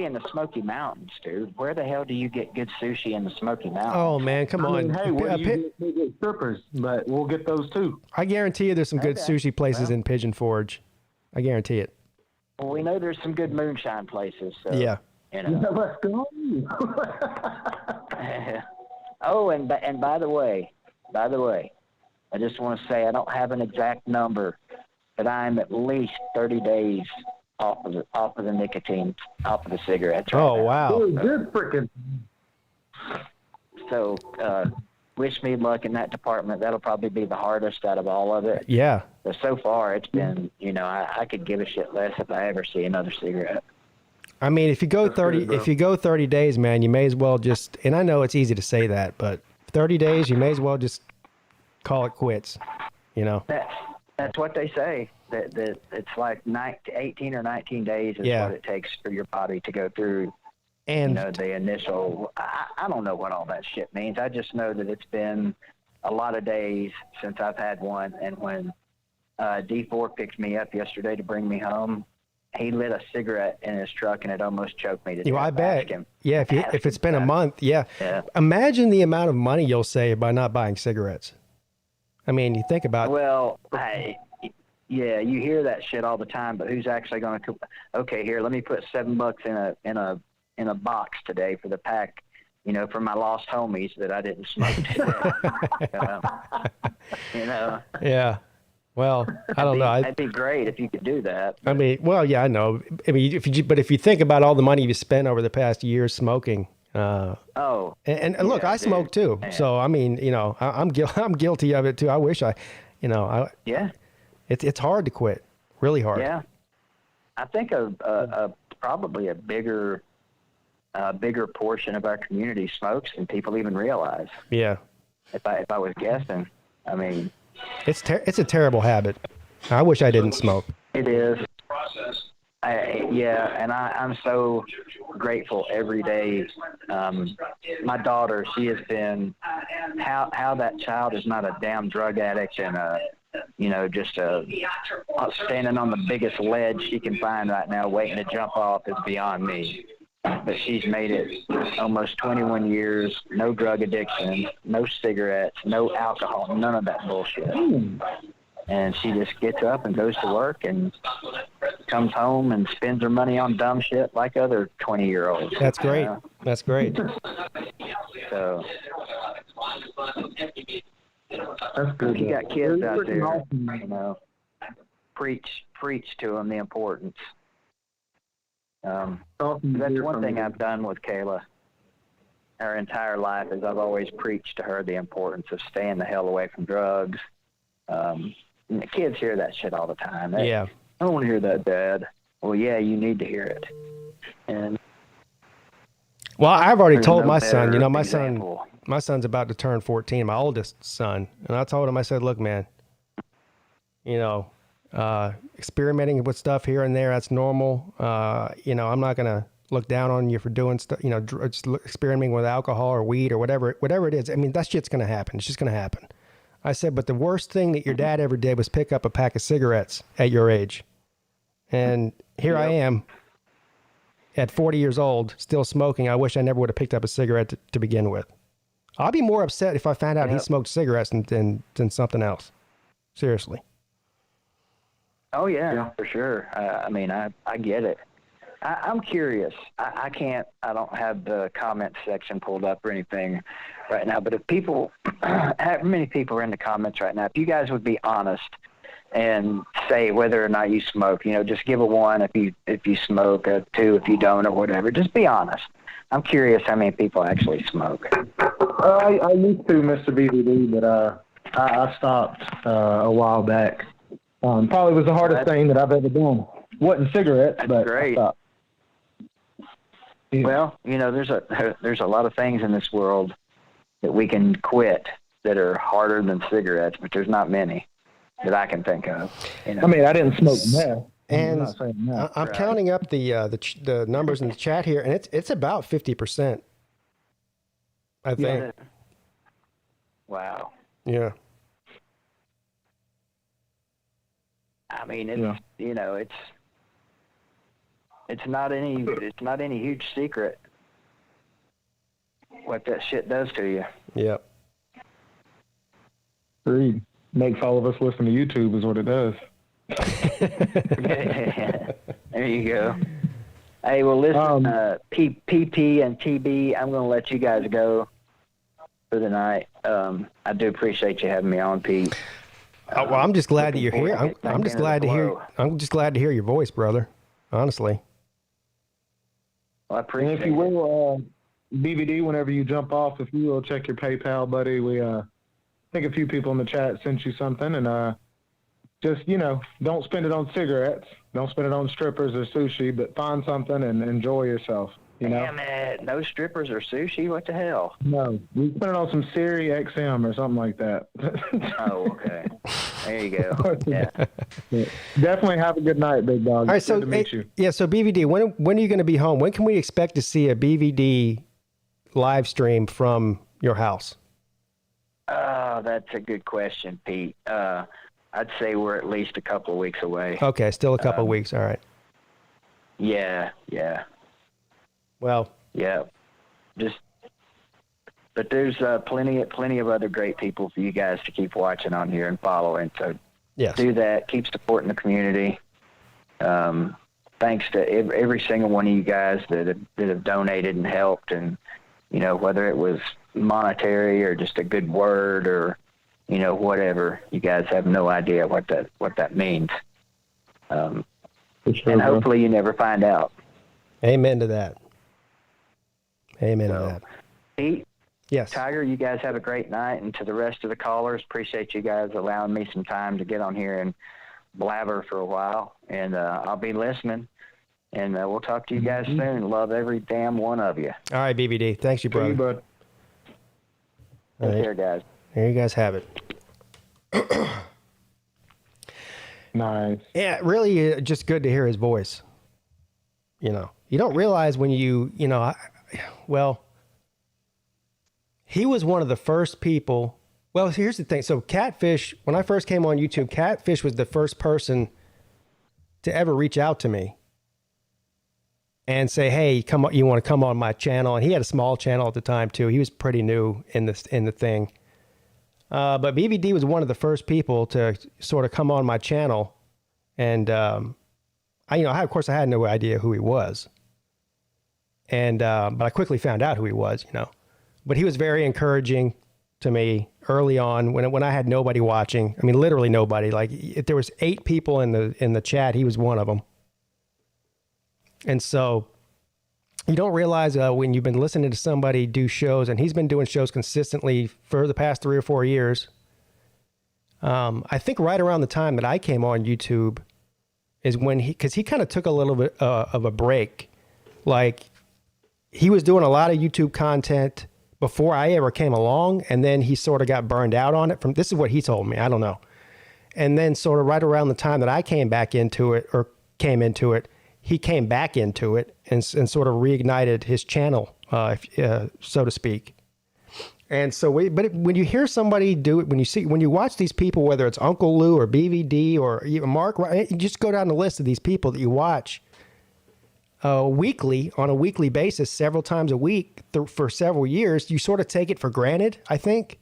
in the Smoky Mountains, dude. Where the hell do you get good sushi in the Smoky Mountains? Oh man, come on. Hey, where do you get strippers? But we'll get those too. I guarantee you, there's some good sushi places in Pigeon Forge. I guarantee it. Well, we know there's some good moonshine places. So, yeah. Let's go. Oh, and by the way, I just want to say I don't have an exact number, but I'm at least 30 days off of the nicotine, off of the cigarettes. Right now. Wow. Good freaking. So, wish me luck in that department. That'll probably be the hardest out of all of it. Yeah. But so far, it's been, I could give a shit less if I ever see another cigarette. I mean, if you go 30 days, man, you may as well just, and I know it's easy to say that, but 30 days, you may as well just call it quits, That's what they say. That it's like 18 or 19 days is what it takes for your body to go through. And the initial, I don't know what all that shit means. I just know that it's been a lot of days since I've had one. And when D4 picked me up yesterday to bring me home, he lit a cigarette in his truck and it almost choked me to death. I bet. Yeah, if it's been a month, yeah. Imagine the amount of money you'll save by not buying cigarettes. I mean, you think about. Well, yeah, you hear that shit all the time, but who's actually going to? Okay, here, let me put $7 in a box today for the pack, for my lost homies that I didn't smoke today. Yeah. Well, I don't know. That'd be great if you could do that. I mean, well, yeah, I know. I mean, if you think about all the money you've spent over the past years smoking, and look, I smoke too. Man. So I mean, I'm guilty of it too. I wish it's hard to quit, really hard. Yeah, I think probably a bigger portion of our community smokes than people even realize. Yeah. If I was guessing, I mean, it's a terrible habit. I wish I didn't smoke. It is. And I'm so grateful every day. My daughter, she has been how that child is not a damn drug addict and just standing on the biggest ledge she can find right now, waiting to jump off is beyond me. But she's made it almost 21 years, no drug addiction, no cigarettes, no alcohol, none of that bullshit. And she just gets up and goes to work and comes home and spends her money on dumb shit like other 20-year-olds. That's great. That's great. So that's good. You got kids out there, preach to them the importance. That's one thing I've done with Kayla her entire life is I've always preached to her the importance of staying the hell away from drugs. And the kids hear that shit all the time. I don't want to hear that, Dad. Well, yeah, you need to hear it. And well, I've already told my son, my son's about to turn 14, my oldest son. And I told him, I said, look, man, experimenting with stuff here and there, that's normal. I'm not going to look down on you for doing stuff, just experimenting with alcohol or weed or whatever it is. I mean, that shit's going to happen. It's just going to happen. I said, but the worst thing that your dad ever did was pick up a pack of cigarettes at your age. And here I am at 40 years old, still smoking. I wish I never would have picked up a cigarette to begin with. I'll be more upset if I found out he smoked cigarettes than something else. Seriously. Oh, yeah, for sure. I get it. I'm curious. I don't have the comment section pulled up or anything right now, but if how many people are in the comments right now, if you guys would be honest and say whether or not you smoke, just give a 1 if you smoke, a 2 if you don't, or whatever. Just be honest. I'm curious how many people actually smoke. I used to, Mr. BVD, but I stopped a while back. Probably was the hardest thing that I've ever done. Wasn't cigarettes, but great. I stopped. Yeah. Well, there's a lot of things in this world that we can quit that are harder than cigarettes, but there's not many that I can think of. I mean, I didn't smoke meth. And I'm counting up the numbers in the chat here, and it's about 50%. I think. Yeah. Wow. Yeah. I mean, it's not any huge secret what that shit does to you. Yep. Agreed. Makes all of us listen to YouTube is what it does. There you go. Hey, well, listen, PP and TB, I'm going to let you guys go for the night. I do appreciate you having me on, Pete. Well, I'm just glad that you're here. I'm just glad to hear. I'm just glad to hear your voice, brother. Honestly. Well, I appreciate it. And if you will, BVD, whenever you jump off, if you will check your PayPal, buddy. We I think a few people in the chat sent you something, and just don't spend it on cigarettes, don't spend it on strippers or sushi, but find something and enjoy yourself. Damn it! No strippers or sushi? What the hell? No, we spend it on some Siri XM or something like that. Oh, okay. There you go. Yeah. Definitely have a good night, big dog. All right, so good to meet you. Yeah, so BVD, when are you going to be home? When can we expect to see a BVD live stream from your house? Oh, that's a good question, Pete. I'd say we're at least a couple of weeks away. Okay, still a couple of weeks. All right. Yeah. Well. Yeah. But there's plenty of other great people for you guys to keep watching on here and following. So do that. Keep supporting the community. Thanks to every single one of you guys that have donated and helped and whether it was monetary or just a good word or, whatever. You guys have no idea what that means. Sure, and hopefully you never find out. Amen to that. Amen to that. Pete, yes. Tiger, you guys have a great night. And to the rest of the callers, appreciate you guys allowing me some time to get on here and blabber for a while. And I'll be listening. And we'll talk to you guys soon. Love every damn one of you. All right, BBD. Thanks, you brother. Bud. Take care, guys. There you guys have it. Nice. Yeah, really just good to hear his voice. You don't realize when he was one of the first people. Well, here's the thing. So Catfish, when I first came on YouTube, Catfish was the first person to ever reach out to me and say, hey, you want to come on my channel? And he had a small channel at the time too. He was pretty new in the thing. But BVD was one of the first people to sort of come on my channel. And, of course I had no idea who he was. And, but I quickly found out who he was, but he was very encouraging to me early on when I had nobody watching. I mean, literally nobody. Like if there was 8 people in the chat, he was one of them. And so you don't realize when you've been listening to somebody do shows, and he's been doing shows consistently for the past 3 or 4 years. I think right around the time that I came on YouTube is when because he kind of took a little bit of a break. Like he was doing a lot of YouTube content before I ever came along, and then he sort of got burned out on it. This is what he told me. I don't know. And then sort of right around the time that I came into it, he came back into it and sort of reignited his channel, so to speak. And so, when you hear somebody do it, when you watch these people, whether it's Uncle Lou or BVD or even Mark, you just go down the list of these people that you watch weekly, on a weekly basis, several times a week for several years, you sort of take it for granted, I think.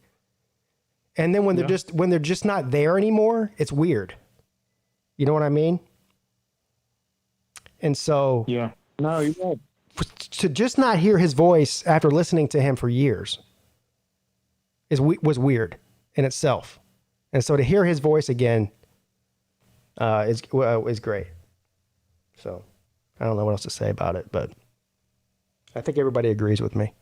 And then when they're just not there anymore, it's weird. You know what I mean? And so, yeah, no, you're right. To just not hear his voice after listening to him for years was weird in itself. And so to hear his voice again is great. So I don't know what else to say about it, but I think everybody agrees with me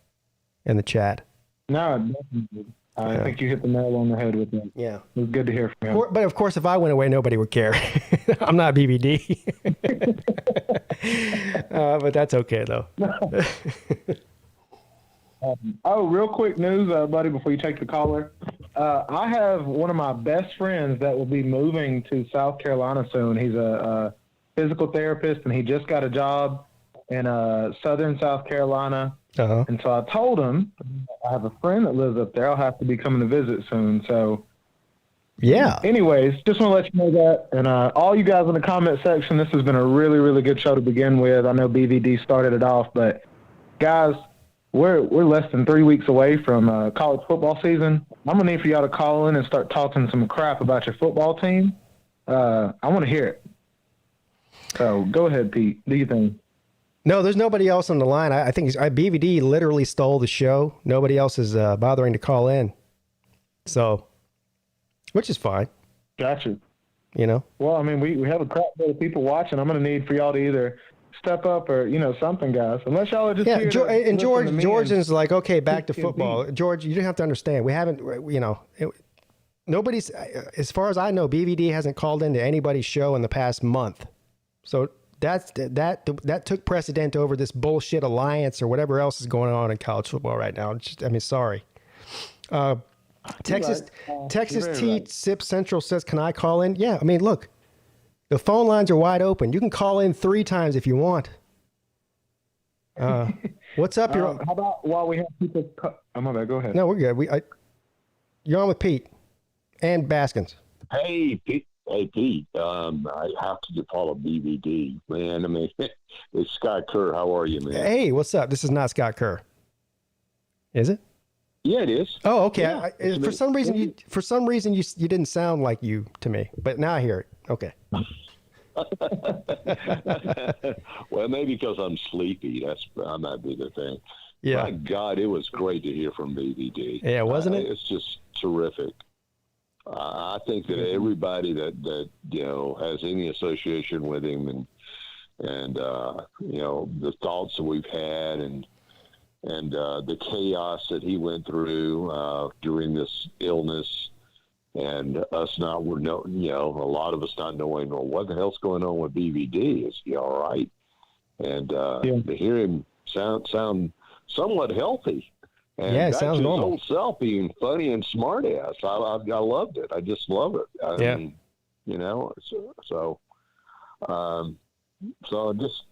in the chat. No, definitely. I think you hit the nail on the head with him. Yeah. It was good to hear from him. But of course, if I went away, nobody would care. I'm not BBD. But that's okay, though. Real quick news, buddy, before you take the caller. I have one of my best friends that will be moving to South Carolina soon. He's a physical therapist, and he just got a job in southern South Carolina. Uh-huh. And so I told him, I have a friend that lives up there. I'll have to be coming to visit soon. So, yeah. Anyways, just want to let you know that. And all you guys in the comment section, this has been a really, really good show to begin with. I know BVD started it off, but guys, we're less than 3 weeks away from college football season. I'm going to need for y'all to call in and start talking some crap about your football team. I want to hear it. So go ahead, Pete. Do your thing. No, there's nobody else on the line. I think BVD literally stole the show. Nobody else is bothering to call in. So, which is fine. Gotcha. Well, I mean, we have a crap load of people watching. I'm going to need for y'all to either step up or, something, guys. Unless y'all are just here and George is like, okay, back to football. George, you don't have to understand. We haven't, nobody's, as far as I know, BVD hasn't called into anybody's show in the past month. So that took precedent over this bullshit alliance or whatever else is going on in college football right now. Sorry. Texas T Sip Central says, can I call in? Yeah. I mean, look, the phone lines are wide open. You can call in 3 times if you want. What's up? How about while we have people? My bad. Go ahead. No, we're good. You're on with Pete and Baskins. Hey, Pete. Hey, Pete, I have to follow BVD, man. I mean, it's Scott Kerr. How are you, man? Hey, what's up? This is not Scott Kerr. Is it? Yeah, it is. Oh, okay. Yeah, for some reason, you didn't sound like you to me, but now I hear it. Okay. Well, maybe because I'm sleepy. That might be the thing. Yeah. My God, it was great to hear from BVD. Yeah, wasn't it? It's just terrific. I think that everybody that has any association with him and the thoughts that we've had and the chaos that he went through during this illness, and us not, a lot of us not knowing, well, what the hell's going on with BVD? Is he all right? And to hear him sound somewhat healthy. And yeah, it back sounds to normal. his old self being funny and smart ass. I loved it. I just love it. I mean, so just,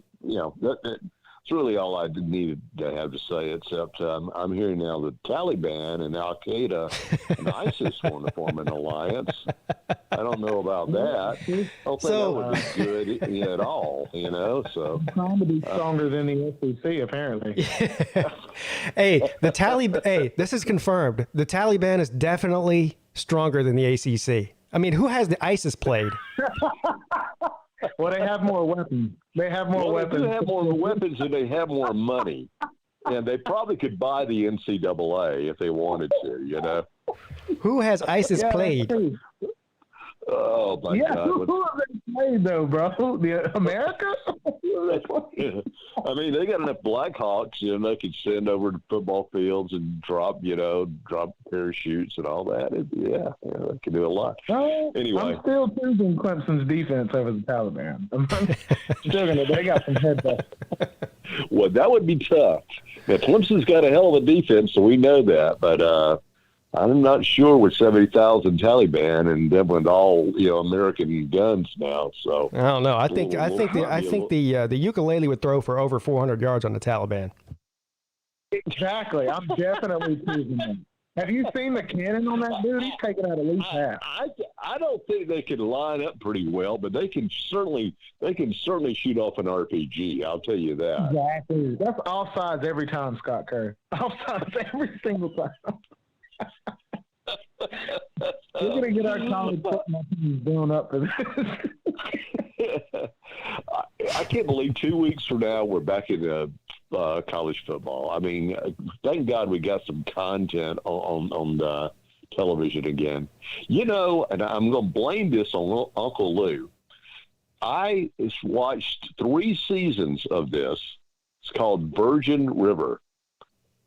that's really all I needed to have to say, except I'm hearing now that Taliban and Al-Qaeda and ISIS want to form an alliance. I don't know about that. I don't think that would be good at all, so. Trying to be stronger than the SEC, apparently. Hey, this is confirmed. The Taliban is definitely stronger than the ACC. I mean, who has the ISIS played? Well, they have more weapons. They have more weapons. They have more weapons and they have more money. And they probably could buy the NCAA if they wanted to, Who has ISIS played? Oh, my God. Who have they played, though, bro? America? I mean, they got enough Blackhawks, they could send over to football fields and drop parachutes and all that. They can do a lot. Anyway. I'm still choosing Clemson's defense over the Taliban. They got some heads up. Well, that would be tough. Now, Clemson's got a hell of a defense, so we know that. But I'm not sure with 70,000 Taliban and them with all American guns now. So I don't know. I think the ukulele would throw for over 400 yards on the Taliban. Exactly. I'm definitely choosing them. Have you seen the cannon on that dude? He's taking out at least half. I don't think they can line up pretty well, but they can certainly shoot off an RPG. I'll tell you that. Exactly. That's offsides every time, Scott Kerr. Offsides every single time. We're going to get our college football teams blown up for this. I can't believe 2 weeks from now we're back in college football. I mean, thank God we got some content on the television again. And I'm going to blame this on Uncle Lou. I watched 3 seasons of this. It's called Virgin River.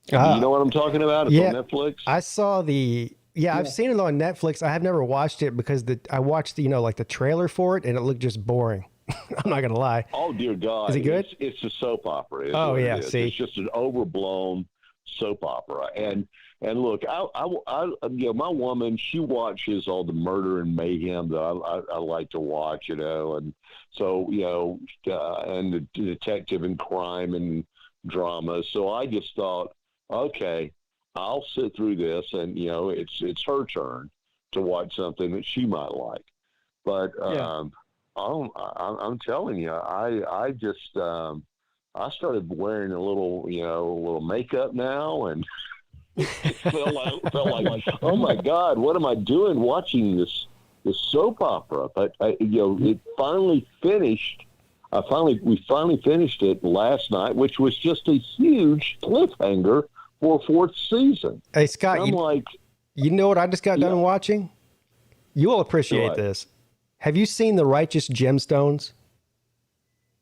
You know what I'm talking about? It's on Netflix. I saw I've seen it on Netflix. I have never watched it because I watched the trailer for it and it looked just boring. I'm not gonna lie. Oh dear God! Is it good? It's a soap opera. See, it's just an overblown soap opera. And look, my woman, she watches all the murder and mayhem that I like to watch, and so and the detective and crime and drama. So I just thought, okay, I'll sit through this, and it's her turn to watch something that she might like. But I'm telling you, I just I started wearing a little makeup now, and felt like oh my God, what am I doing watching this soap opera? But it finally finished. We finally finished it last night, which was just a huge cliffhanger for a 4th season. Hey, Scott, you know what I just got done watching? You will appreciate this. Have you seen The Righteous Gemstones?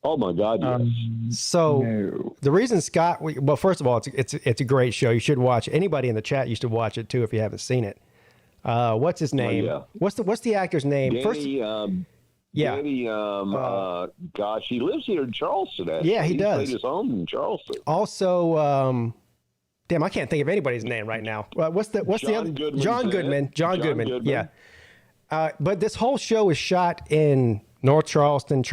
Oh my God, yes. So the reason Scott, well, first of all, it's a great show. You should watch it. Anybody in the chat, you should watch it too if you haven't seen it. What's his name? Yeah. What's the actor's name? Danny, Danny, gosh, he lives here in Charleston. Actually. Yeah, he does. He played his home in Charleston. Also, damn, I can't think of anybody's name right now. What's the other? John Goodman. John Goodman. Yeah. But this whole show is shot in North Charleston.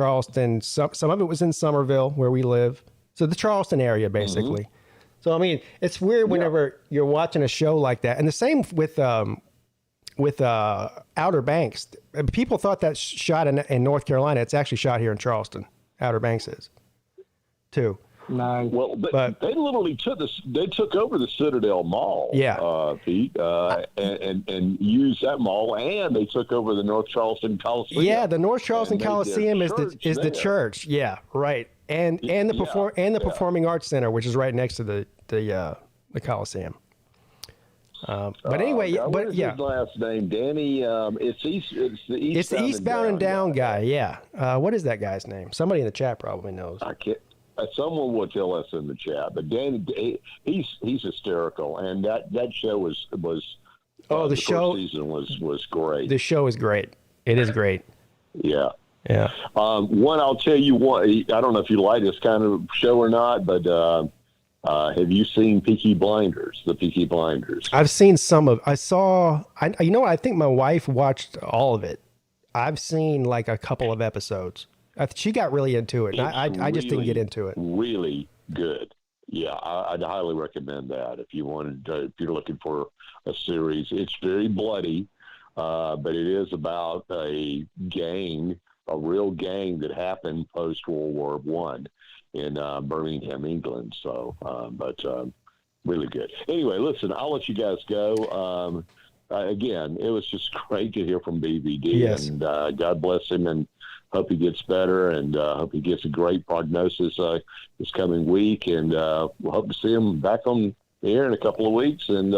Some of it was in Somerville, where we live. So the Charleston area, basically. Mm-hmm. So I mean, it's weird whenever you're watching a show like that, and the same with Outer Banks. People thought that's shot in North Carolina. It's actually shot here in Charleston. Outer Banks is too. Nice. Well, but they literally took over the Citadel Mall. Yeah, Pete, and used that mall, and they took over the North Charleston Coliseum. Yeah, the North Charleston Coliseum is the church. Yeah, right. And the Performing Arts Center, which is right next to the the Coliseum. But anyway, what is his last name? Danny. It's the Eastbound and Down guy. Yeah. What is that guy's name? Somebody in the chat probably knows. I can't. Someone will tell us in the chat. But Danny, he's hysterical, and that show was. The show first season was great. The show is great. It is great. Yeah. Yeah. One, I'll tell you one. I don't know if you like this kind of show or not, but have you seen Peaky Blinders? The Peaky Blinders. I've seen some of. You know what? I think my wife watched all of it. I've seen like a couple of episodes. She got really into it. And I just didn't get into it. Really good. Yeah, I'd highly recommend that if you wanted to, if you're looking for a series. It's very bloody, but it is about a real gang that happened post World War One in Birmingham, England. So, really good. Anyway, listen, I'll let you guys go. Again, it was just great to hear from BVD, yes. And God bless him, and hope he gets better, and hope he gets a great prognosis this coming week, and we'll hope to see him back on the air in a couple of weeks. And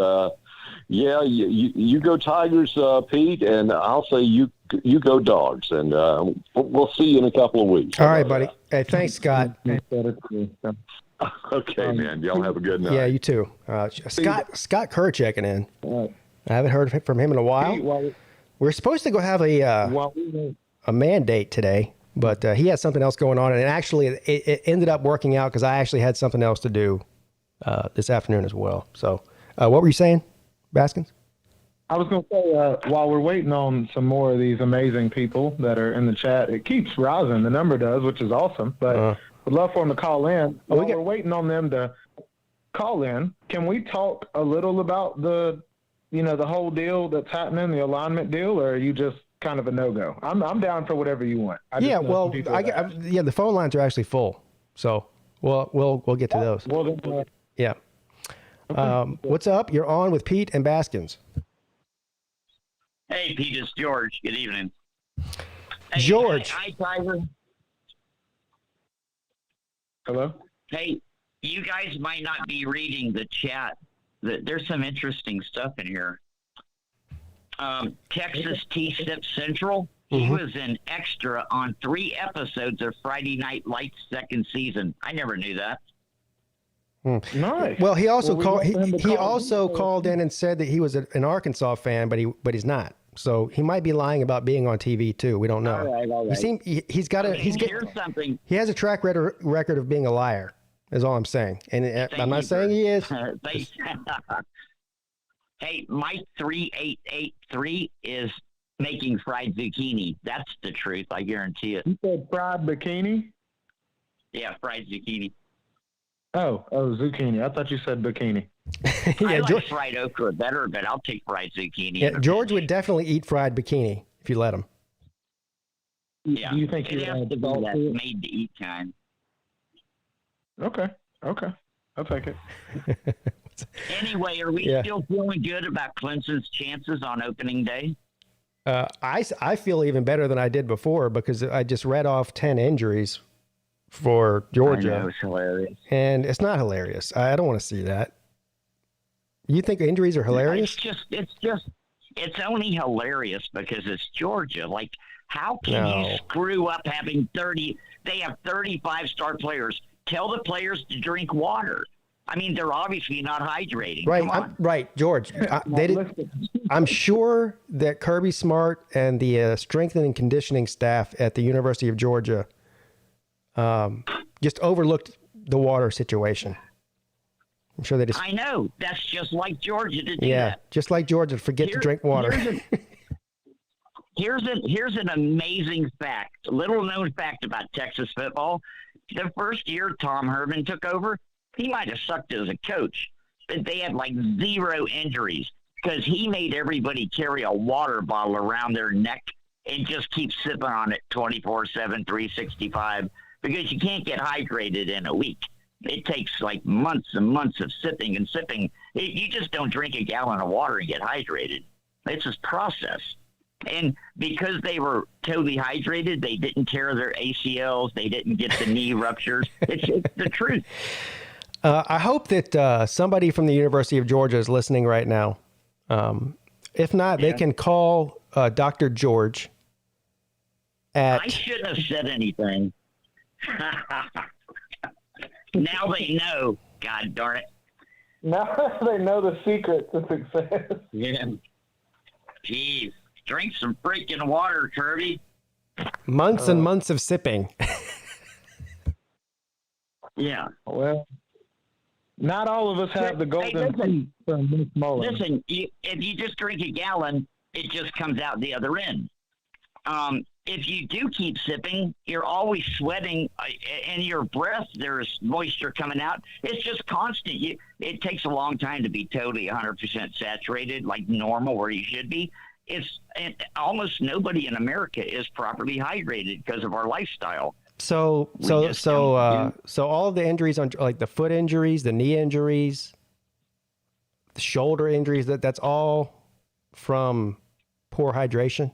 you go Tigers, Pete, and I'll say you go Dogs, and we'll see you in a couple of weeks. All right, buddy. Hey, thanks, Scott. Okay, man. Y'all have a good night. Yeah, you too. Scott Kerr checking in. I haven't heard from him in a while. We're supposed to go have a mandate today, but he had something else going on, and actually it ended up working out because I actually had something else to do this afternoon as well. So what were you saying, Baskins? I was going to say, while we're waiting on some more of these amazing people that are in the chat, it keeps rising. The number does, which is awesome, but would love for them to call in. While we're waiting on them to call in, can we talk a little about the whole deal that's happening, the alignment deal, or are you just kind of a no-go? I'm down for whatever you want. The phone lines are actually full, so we'll get to those. Well, then, yeah. Okay. What's up? You're on with Pete and Baskins. Hey, Pete, it's George. Good evening. Hey, George. Hi, Tiger. Hello? Hey, you guys might not be reading the chat. There's some interesting stuff in here. Texas T-Sip Central, he was an extra on 3 episodes of Friday Night Lights second season. I never knew that. Nice. Well, he also called in and said that he was an Arkansas fan, but he's not. So he might be lying about being on TV too. We don't know. All right. He has a track record of being a liar. Is all I'm saying, and I'm not saying he is. Hey, Mike 3883 is making fried zucchini. That's the truth. I guarantee it. You said fried bikini? Yeah, fried zucchini. Oh, zucchini. I thought you said bikini. I like fried okra better, but I'll take fried zucchini. Yeah, George would definitely eat fried bikini if you let him. Yeah. Do you think it has to be that made-to-eat kind? Okay. I'll take it. Anyway, are we still feeling good about Clemson's chances on opening day? I feel even better than I did before because I just read off 10 injuries for Georgia. I know, it's hilarious. And it's not hilarious. I don't want to see that. You think injuries are hilarious? It's only hilarious because it's Georgia. Like, how can you screw up having 30? They have 35 star players. Tell the players to drink water. I mean, they're obviously not hydrating. Right, George. I'm sure that Kirby Smart and the strength and conditioning staff at the University of Georgia just overlooked the water situation. I'm sure they just. I know. That's just like Georgia to do that. Yeah, just like Georgia to forget to drink water. Here's an amazing fact, little known fact about Texas football. The first year Tom Herman took over, he might have sucked as a coach, but they had like 0 injuries because he made everybody carry a water bottle around their neck and just keep sipping on it 24/7, 365, because you can't get hydrated in a week. It takes like months and months of sipping and sipping. You just don't drink a gallon of water and get hydrated. It's this process. And because they were totally hydrated, they didn't tear their ACLs. They didn't get the knee ruptures. It's the truth. I hope that somebody from the University of Georgia is listening right now. If not, they can call Dr. George at... I shouldn't have said anything. Now they know. God darn it. Now they know the secret to success. Yeah. Jeez. Drink some freaking water, Kirby. Months and months of sipping. Yeah. Well, not all of us have the golden teeth from Miss Mullen. Listen, if you just drink a gallon, it just comes out the other end. If you do keep sipping, you're always sweating, and your breath, there's moisture coming out. It's just constant. It takes a long time to be totally 100% saturated, like normal, where you should be. Almost nobody in America is properly hydrated because of our lifestyle. So all of the injuries on like the foot injuries, the knee injuries, the shoulder injuries, that's all from poor hydration.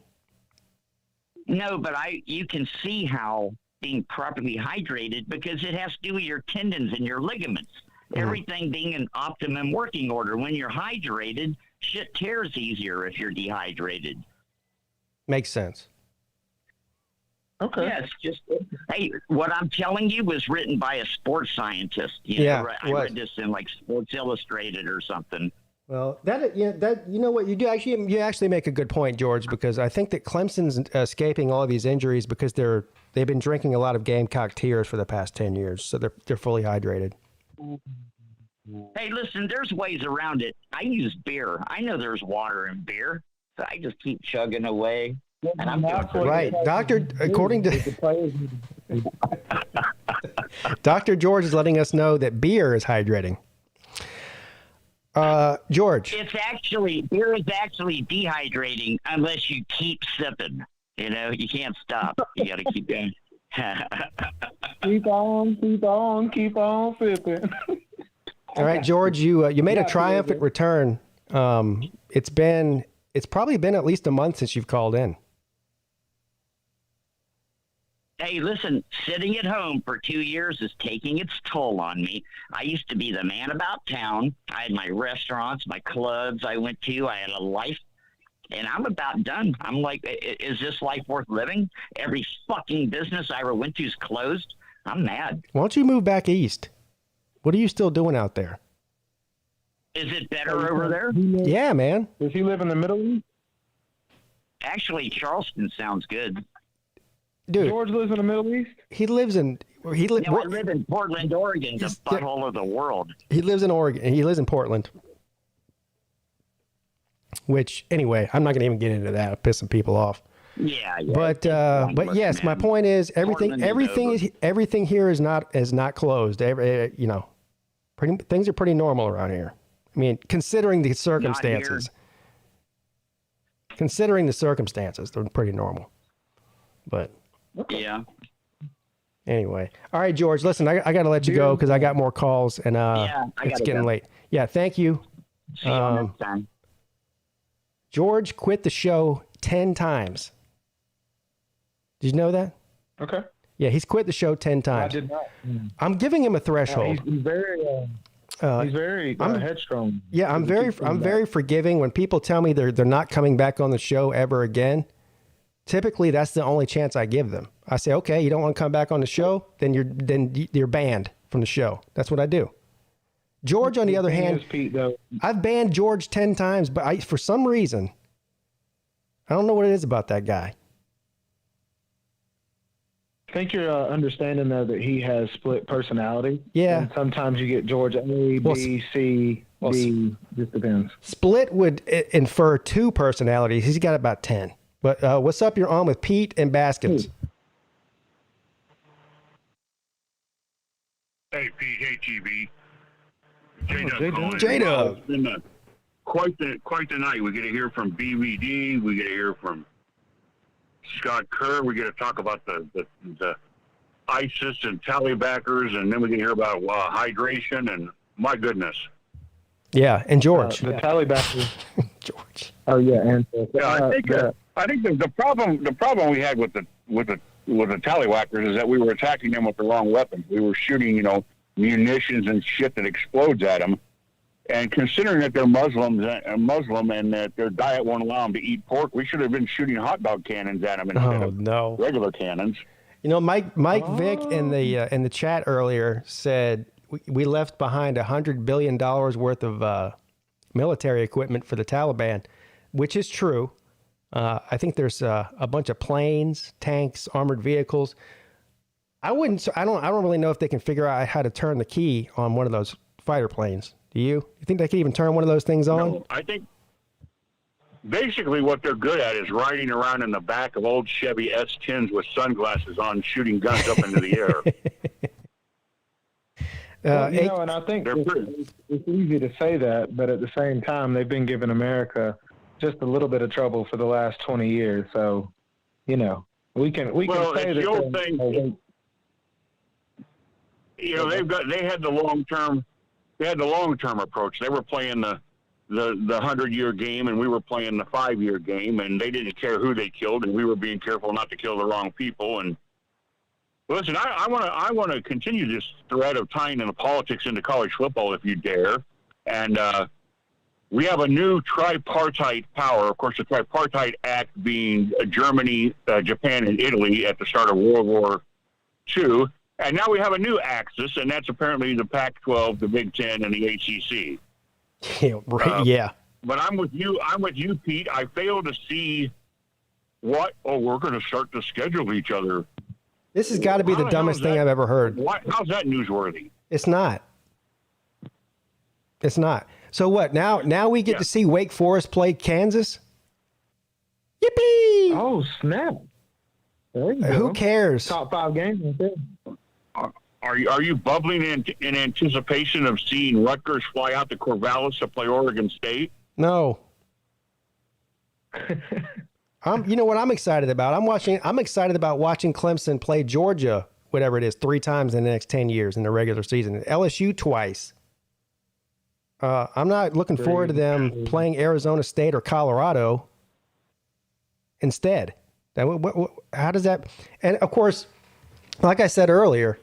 No, but you can see how being properly hydrated, because it has to do with your tendons and your ligaments. Everything being in optimum working order. When you're hydrated, shit tears easier if you're dehydrated. Makes sense. Okay. Yeah, it's just, hey, what I'm telling you was written by a sports scientist. I read this in like Sports Illustrated or something. Well, you know what you do you actually make a good point, George, because I think that Clemson's escaping all of these injuries because they've been drinking a lot of Gamecock tears for the past 10 years, so they're fully hydrated. Hey, listen, there's ways around it. I use beer. I know there's water in beer, so I just keep chugging away. And I'm doing right, according to Dr. George is letting us know that beer is hydrating. George, beer is actually dehydrating unless you keep sipping. You can't stop. You got to keep going. keep on sipping. All right, George, you made a triumphant return. It's probably been at least a month since you've called in. Hey, listen, sitting at home for 2 years is taking its toll on me. I used to be the man about town. I had my restaurants, my clubs I went to. I had a life, and I'm about done. I'm like, is this life worth living? Every fucking business I ever went to is closed. I'm mad. Why don't you move back east? What are you still doing out there? Is it better over there? Yeah, man. Does he live in the Middle East? Actually, Charleston sounds good. Dude, George lives in the Middle East? I live in Portland, Oregon, the butthole of the world. He lives in Oregon. He lives in Portland. Which, anyway, I'm not going to even get into that. I'm pissing people off. Yeah. But yes, man. My point is everything here is not closed. Things are pretty normal around here. I mean, considering the circumstances. They're pretty normal. But yeah. Anyway, all right, George. Listen, I got to let you go because I got more calls and it's getting late. Yeah, thank you. See you next time. George quit the show 10 times. Did you know that? Okay. Yeah, he's quit the show 10 times. I did not. I'm giving him a threshold. He's very headstrong. Yeah, I'm very forgiving when people tell me they're not coming back on the show ever again. Typically, that's the only chance I give them. I say, okay, you don't want to come back on the show, then you're banned from the show. That's what I do. George, on the other hand, Pete, though. I've banned George 10 times, but for some reason, I don't know what it is about that guy. I think you're understanding, though, that he has split personality. Yeah. And sometimes you get George A, B, C, D. Just depends. Split would infer 2 personalities. He's got about 10. But what's up? You're on with Peete and Baskins. Hey, Pete. Hey, GB. J-Dub. It's been quite the night. We get to hear from BVD. We get to hear from Scott Kerr. We get to talk about the ISIS and Tallybackers, and then we get to hear about hydration. And my goodness. Yeah, and George. The Tallybackers. George. Oh yeah, and I think the problem we had with the Tallywhackers is that we were attacking them with the wrong weapons. We were shooting, munitions and shit that explodes at them. And considering that they're Muslim and that their diet won't allow them to eat pork, we should have been shooting hot dog cannons at them instead of regular cannons. You know, Mike Vick in the chat earlier said we left behind $100 billion worth of military equipment for the Taliban, which is true. I think there's a bunch of planes, tanks, armored vehicles. I don't really know if they can figure out how to turn the key on one of those fighter planes. Do you? You think they can even turn one of those things on? No, I think basically what they're good at is riding around in the back of old Chevy S10s with sunglasses on, shooting guns up into the air. And I think it's easy to say that, but at the same time, they've been giving America just a little bit of trouble for the last 20 years. So, we can say the old thing. They had the long-term approach. They were playing the 100-year game, and we were playing the 5-year game, and they didn't care who they killed, and we were being careful not to kill the wrong people. And listen, I want to continue this thread of tying in the politics into college football, if you dare. And we have a new tripartite power. Of course, the Tripartite Act being Germany, Japan, and Italy at the start of World War II. And now we have a new axis, and that's apparently the Pac-12, the Big Ten, and the ACC. Yeah, right. Yeah. But I'm with you, Pete. I fail to see we're going to start to schedule each other. This has got to be the dumbest thing I've ever heard. How's that newsworthy? It's not. It's not. So what? Now we get to see Wake Forest play Kansas? Yippee! Oh, snap. There you go. Who cares? Top 5 games right there. Are you bubbling in anticipation of seeing Rutgers fly out to Corvallis to play Oregon State? No. You know what I'm excited about? I'm excited about watching Clemson play Georgia, whatever it is, 3 times in the next 10 years in the regular season. LSU twice. I'm not looking forward to them playing Arizona State or Colorado instead. How does that? And of course, like I said earlier,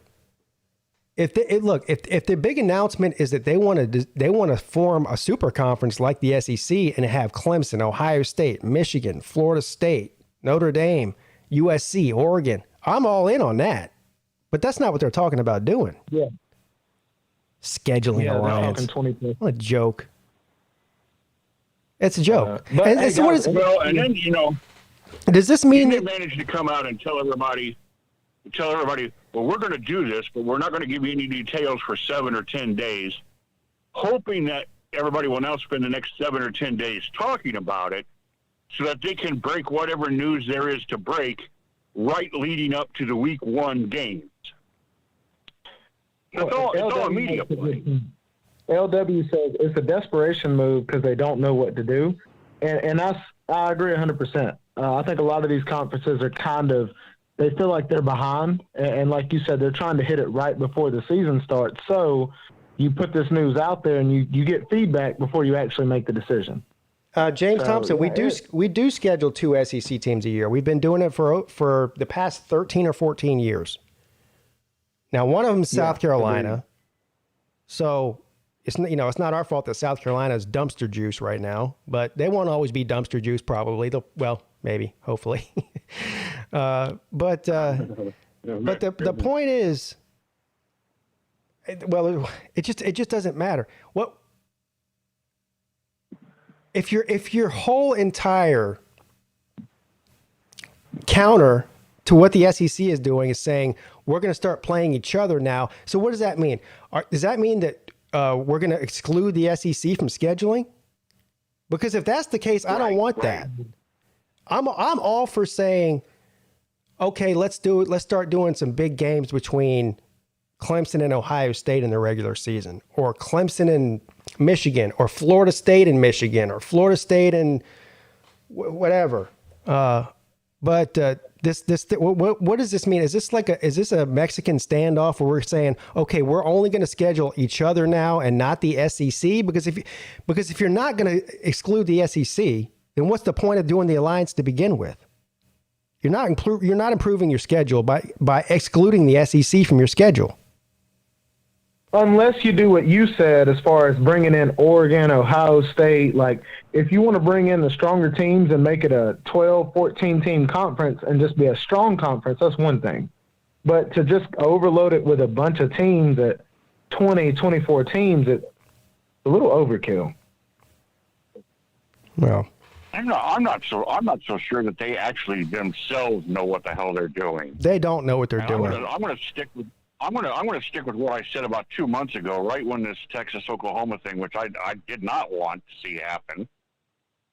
if the big announcement is that they want to form a super conference like the SEC and have Clemson, Ohio State, Michigan, Florida State, Notre Dame, USC, Oregon, I'm all in on that. But that's not what they're talking about doing. Yeah. Scheduling alliance. What a joke. It's a joke. Does this mean they managed to come out and tell everybody, well, we're going to do this, but we're not going to give you any details for 7 or 10 days, hoping that everybody will now spend the next 7 or 10 days talking about it so that they can break whatever news there is to break right leading up to the week 1 games. It's all a media play. LW says it's a desperation move because they don't know what to do. And I agree 100%. I think a lot of these conferences are they feel like they're behind. And like you said, they're trying to hit it right before the season starts. So you put this news out there and you get feedback before you actually make the decision. James Thompson, we do schedule 2 SEC teams a year. We've been doing it for the past 13 or 14 years. Now, one of them is South Carolina. Agreed. So it's not our fault that South Carolina is dumpster juice right now, but they won't always be dumpster juice probably. Maybe, hopefully. But the point is, it just doesn't matter. If your whole entire counter to what the SEC is doing is saying we're going to start playing each other now. So what does that mean? Does that mean that we're going to exclude the SEC from scheduling? Because if that's the case, I don't want that. I'm all for saying, okay, let's do it. Let's start doing some big games between Clemson and Ohio State in the regular season, or Clemson and Michigan, or Florida State and Michigan, or Florida State and whatever. But what does this mean? Is this a Mexican standoff where we're saying, okay, we're only going to schedule each other now and not the SEC? Because if you're not going to exclude the SEC, then what's the point of doing the alliance to begin with? You're not improving your schedule by excluding the SEC from your schedule. unless you do what you said as far as bringing in Oregon, Ohio State, like if you want to bring in the stronger teams and make it a 12, 14 team conference and just be a strong conference, that's one thing. But to just overload it with a bunch of teams at 20, 24 teams, it's a little overkill. Well, I'm not so sure that they actually themselves know what the hell they're doing. they don't know what they're doing. I'm going to stick with what I said about 2 months ago, right when this Texas-Oklahoma thing, which I did not want to see happen,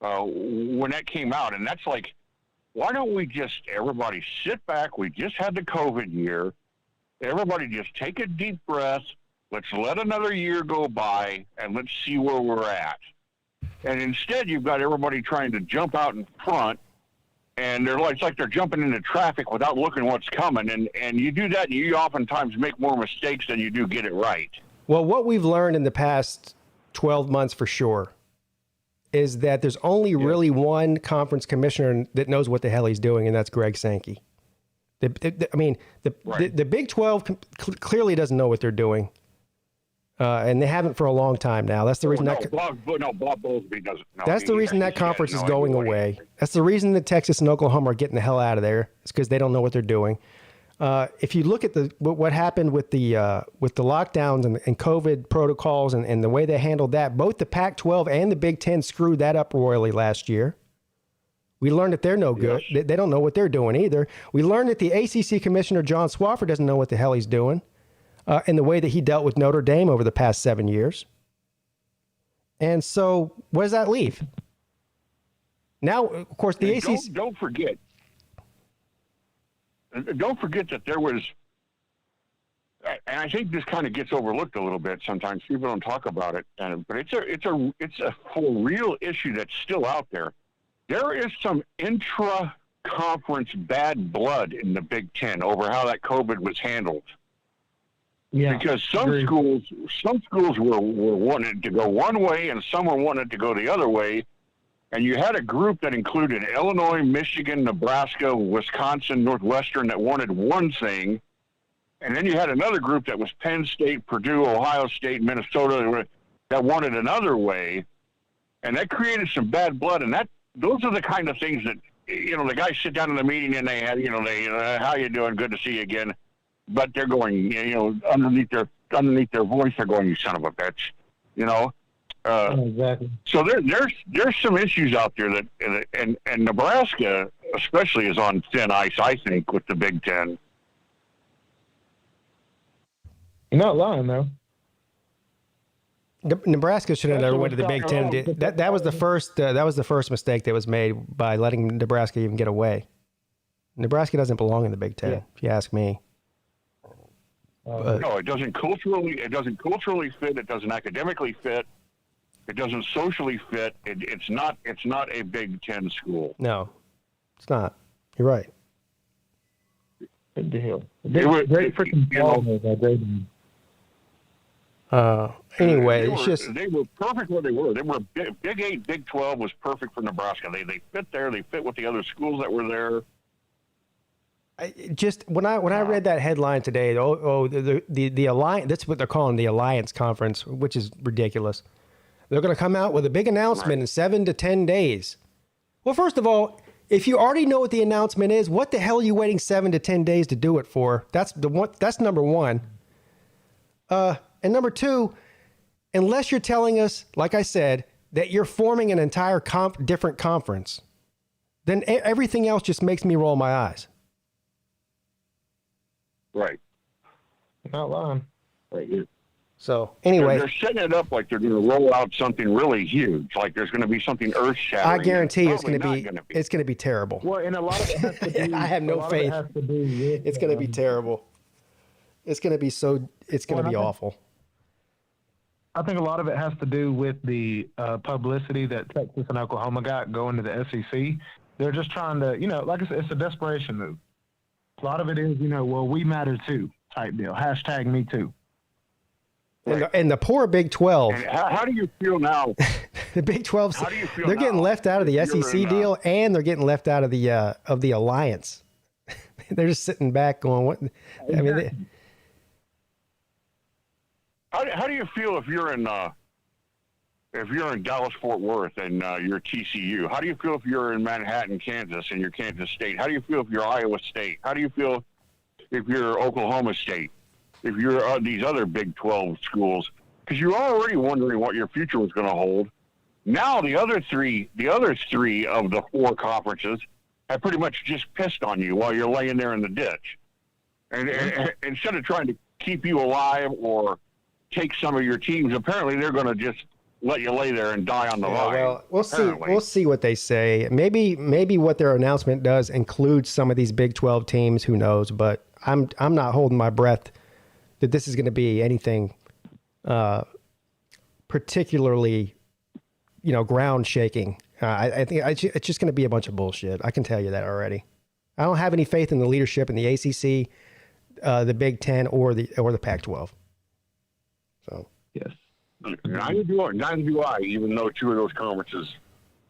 when that came out. And that's like, why don't we just, everybody sit back? We just had the COVID year. Everybody just take a deep breath. Let's let another year go by, and let's see where we're at. And instead, you've got everybody trying to jump out in front, and it's like they're jumping into traffic without looking what's coming. And you do that, and you oftentimes make more mistakes than you do get it right. Well, what we've learned in the past 12 months for sure is that there's only really one conference commissioner that knows what the hell he's doing, and that's Greg Sankey. The Big 12 clearly doesn't know what they're doing. And they haven't for a long time now. That's the reason Bob Bowlesby doesn't know. That's the reason that conference is going away. That's the reason that Texas and Oklahoma are getting the hell out of there. It's because they don't know what they're doing. If you look at what happened with the lockdowns and COVID protocols and the way they handled that, both the Pac-12 and the Big Ten screwed that up royally last year. We learned that they're no good. Yes. They don't know what they're doing either. We learned that the ACC commissioner, John Swofford, doesn't know what the hell he's doing. In the way that he dealt with Notre Dame over the past 7 years. And so, where does that leave? Now, of course, the ACC... Don't forget that there was... And I think this kind of gets overlooked a little bit sometimes. People don't talk about it. But it's a for real issue that's still out there. There is some intra-conference bad blood in the Big Ten over how that COVID was handled. Yeah, because some schools were wanting to go one way and some were wanting to go the other way. And you had a group that included Illinois, Michigan, Nebraska, Wisconsin, Northwestern that wanted one thing. And then you had another group that was Penn State, Purdue, Ohio State, Minnesota that wanted another way. And that created some bad blood. And those are the kind of things that, the guys sit down in the meeting and they had, how you doing? Good to see you again. But they're going, underneath their voice, they're going, "You son of a bitch," Exactly. So there's some issues out there that, and Nebraska especially is on thin ice, I think, with the Big Ten. You're not lying, though. Nebraska should have never went to the Big Ten. That was the first mistake that was made by letting Nebraska even get away. Nebraska doesn't belong in the Big Ten, if you ask me. No, it doesn't culturally. It doesn't culturally fit. It doesn't academically fit. It doesn't socially fit. It's not a Big Ten school. No, it's not. You're right. Good deal. Great freaking anyway, they were perfect where they were. They were Big 8, Big 12 was perfect for Nebraska. They fit there. They fit with the other schools that were there. When I read that headline today, the alliance, that's what they're calling the Alliance Conference, which is ridiculous. They're going to come out with a big announcement in 7 to 10 days. Well, first of all, if you already know what the announcement is, what the hell are you waiting 7 to 10 days to do it for? That's number one. And number two, unless you're telling us, like I said, that you're forming an entire different conference, then everything else just makes me roll my eyes. Right. Not lying. Right. So anyway, they're setting it up like they're going to roll out something really huge, like there's going to be something earth-shattering. I guarantee it's going to be terrible. Well, and a lot of it has to do. I have no faith. It's going to be terrible. It's going to be awful. I think a lot of it has to do with the publicity that Texas and Oklahoma got going to the SEC. They're just trying to, like I said, it's a desperation move. A lot of it is, well, we matter too type deal. # me too. Right. And the poor Big 12. How do you feel now? The Big 12, how do you feel they're now? Getting left out of the SEC deal, and they're getting left out of the alliance. They're just sitting back going, "What?" I mean, how do you feel if you're in Dallas Fort Worth and you're TCU? How do you feel if you're in Manhattan, Kansas, and you're Kansas State? How do you feel if you're Iowa State? How do you feel if you're Oklahoma State? If you're these other Big 12 schools? Because you're already wondering what your future was going to hold. Now the other three of the four conferences have pretty much just pissed on you while you're laying there in the ditch. And instead of trying to keep you alive or take some of your teams, apparently they're going to just let you lay there and die on the vine. Well, we'll apparently. see. We'll see what they say. Maybe what their announcement does include some of these Big 12 teams. Who knows? But I'm not holding my breath that this is going to be anything particularly, ground shaking. I think it's just going to be a bunch of bullshit. I can tell you that already. I don't have any faith in the leadership in the ACC, the Big Ten, or the Pac-12. So Yes. Neither do I, even though two of those conferences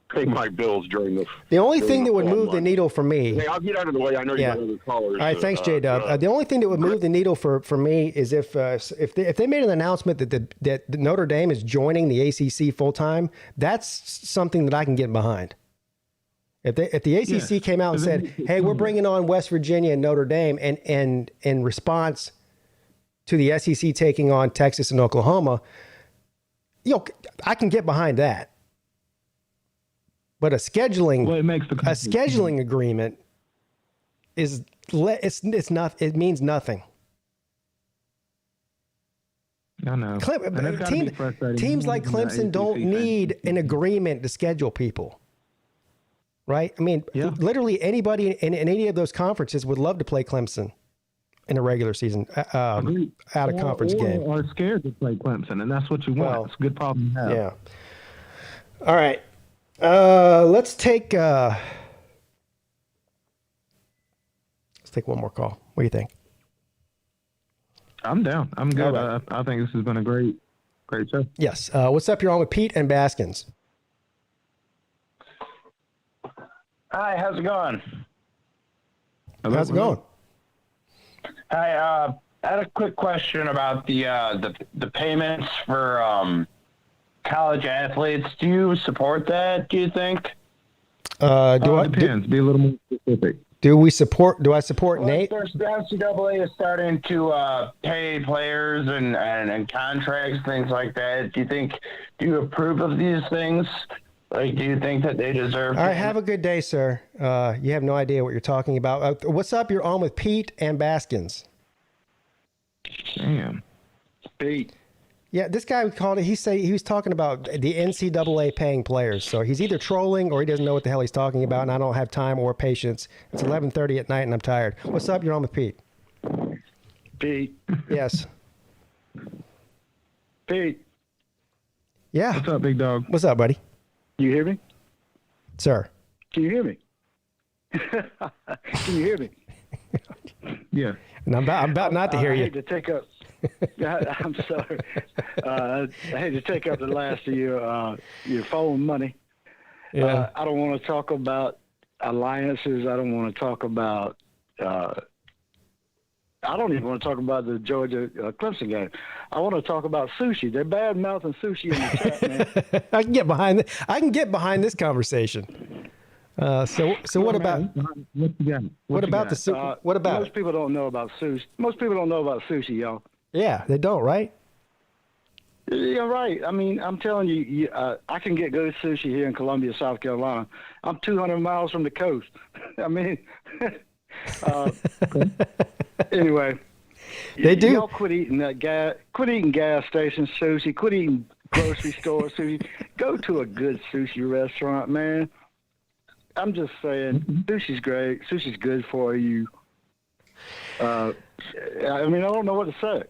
pay my bills during the only thing that would move the needle for me. Hey, I'll get out of the way. I know you got other callers. All right, thanks, J-Dub. The only thing that would move the needle for me is if they made an announcement that Notre Dame is joining the ACC full time. That's something that I can get behind. If the ACC came out and said, "Hey, we're bringing on West Virginia and Notre Dame," and in response to the SEC taking on Texas and Oklahoma, I can get behind that. But a scheduling agreement it's not. It means nothing. I know. Teams like Clemson don't need an agreement to schedule people. Right? I mean, literally anybody in any of those conferences would love to play Clemson in a regular season out of conference game. Or scared to play Clemson, and that's what you want. It's a good problem to have. Yeah. All right. Let's take one more call. What do you think? I'm down. I'm good. Right. I think this has been a great show. Yes. What's up? You're on with Peete and Baskins. Hi, how's it going? How's it going? Hi, I had a quick question about the payments for college athletes. Do you support that, do you think? Depends. Be a little more specific. Do I support Nate? The NCAA is starting to pay players and contracts, things like that. Do you approve of these things? Like, do you think that they deserve? All right, have a good day, sir. You have no idea what you're talking about. What's up? You're on with Peete and Baskins. Damn. Peete. Yeah, this guy called it. He was talking about the NCAA paying players. So he's either trolling or he doesn't know what the hell he's talking about, and I don't have time or patience. It's 11:30 at night, and I'm tired. What's up? You're on with Peete. Peete. Yes. Peete. Yeah. What's up, big dog? What's up, buddy? You hear me? Sir. Can you hear me? Can you hear me? Yeah. And I'm about not to hear you. I hate to take up. I'm sorry. I hate to take up the last of your phone money. Yeah. I don't want to talk about alliances. I don't want to talk about. I don't even want to talk about the Georgia Clemson game. I want to talk about sushi. They're bad mouthing sushi in the chat, man. I can get behind this conversation. So what about what you got? What about the what about most people don't know about sushi. Most people don't know about sushi, y'all. Yeah, they don't, right? Yeah, right. I mean, I'm telling you, I can get good sushi here in Columbia, South Carolina. I'm 200 miles from the coast. I mean, anyway. They do. Y'all quit eating quit eating gas station sushi. Quit eating grocery store sushi. Go to a good sushi restaurant, man. I'm just saying, sushi's great. Sushi's good for you. I mean, I don't know what to say.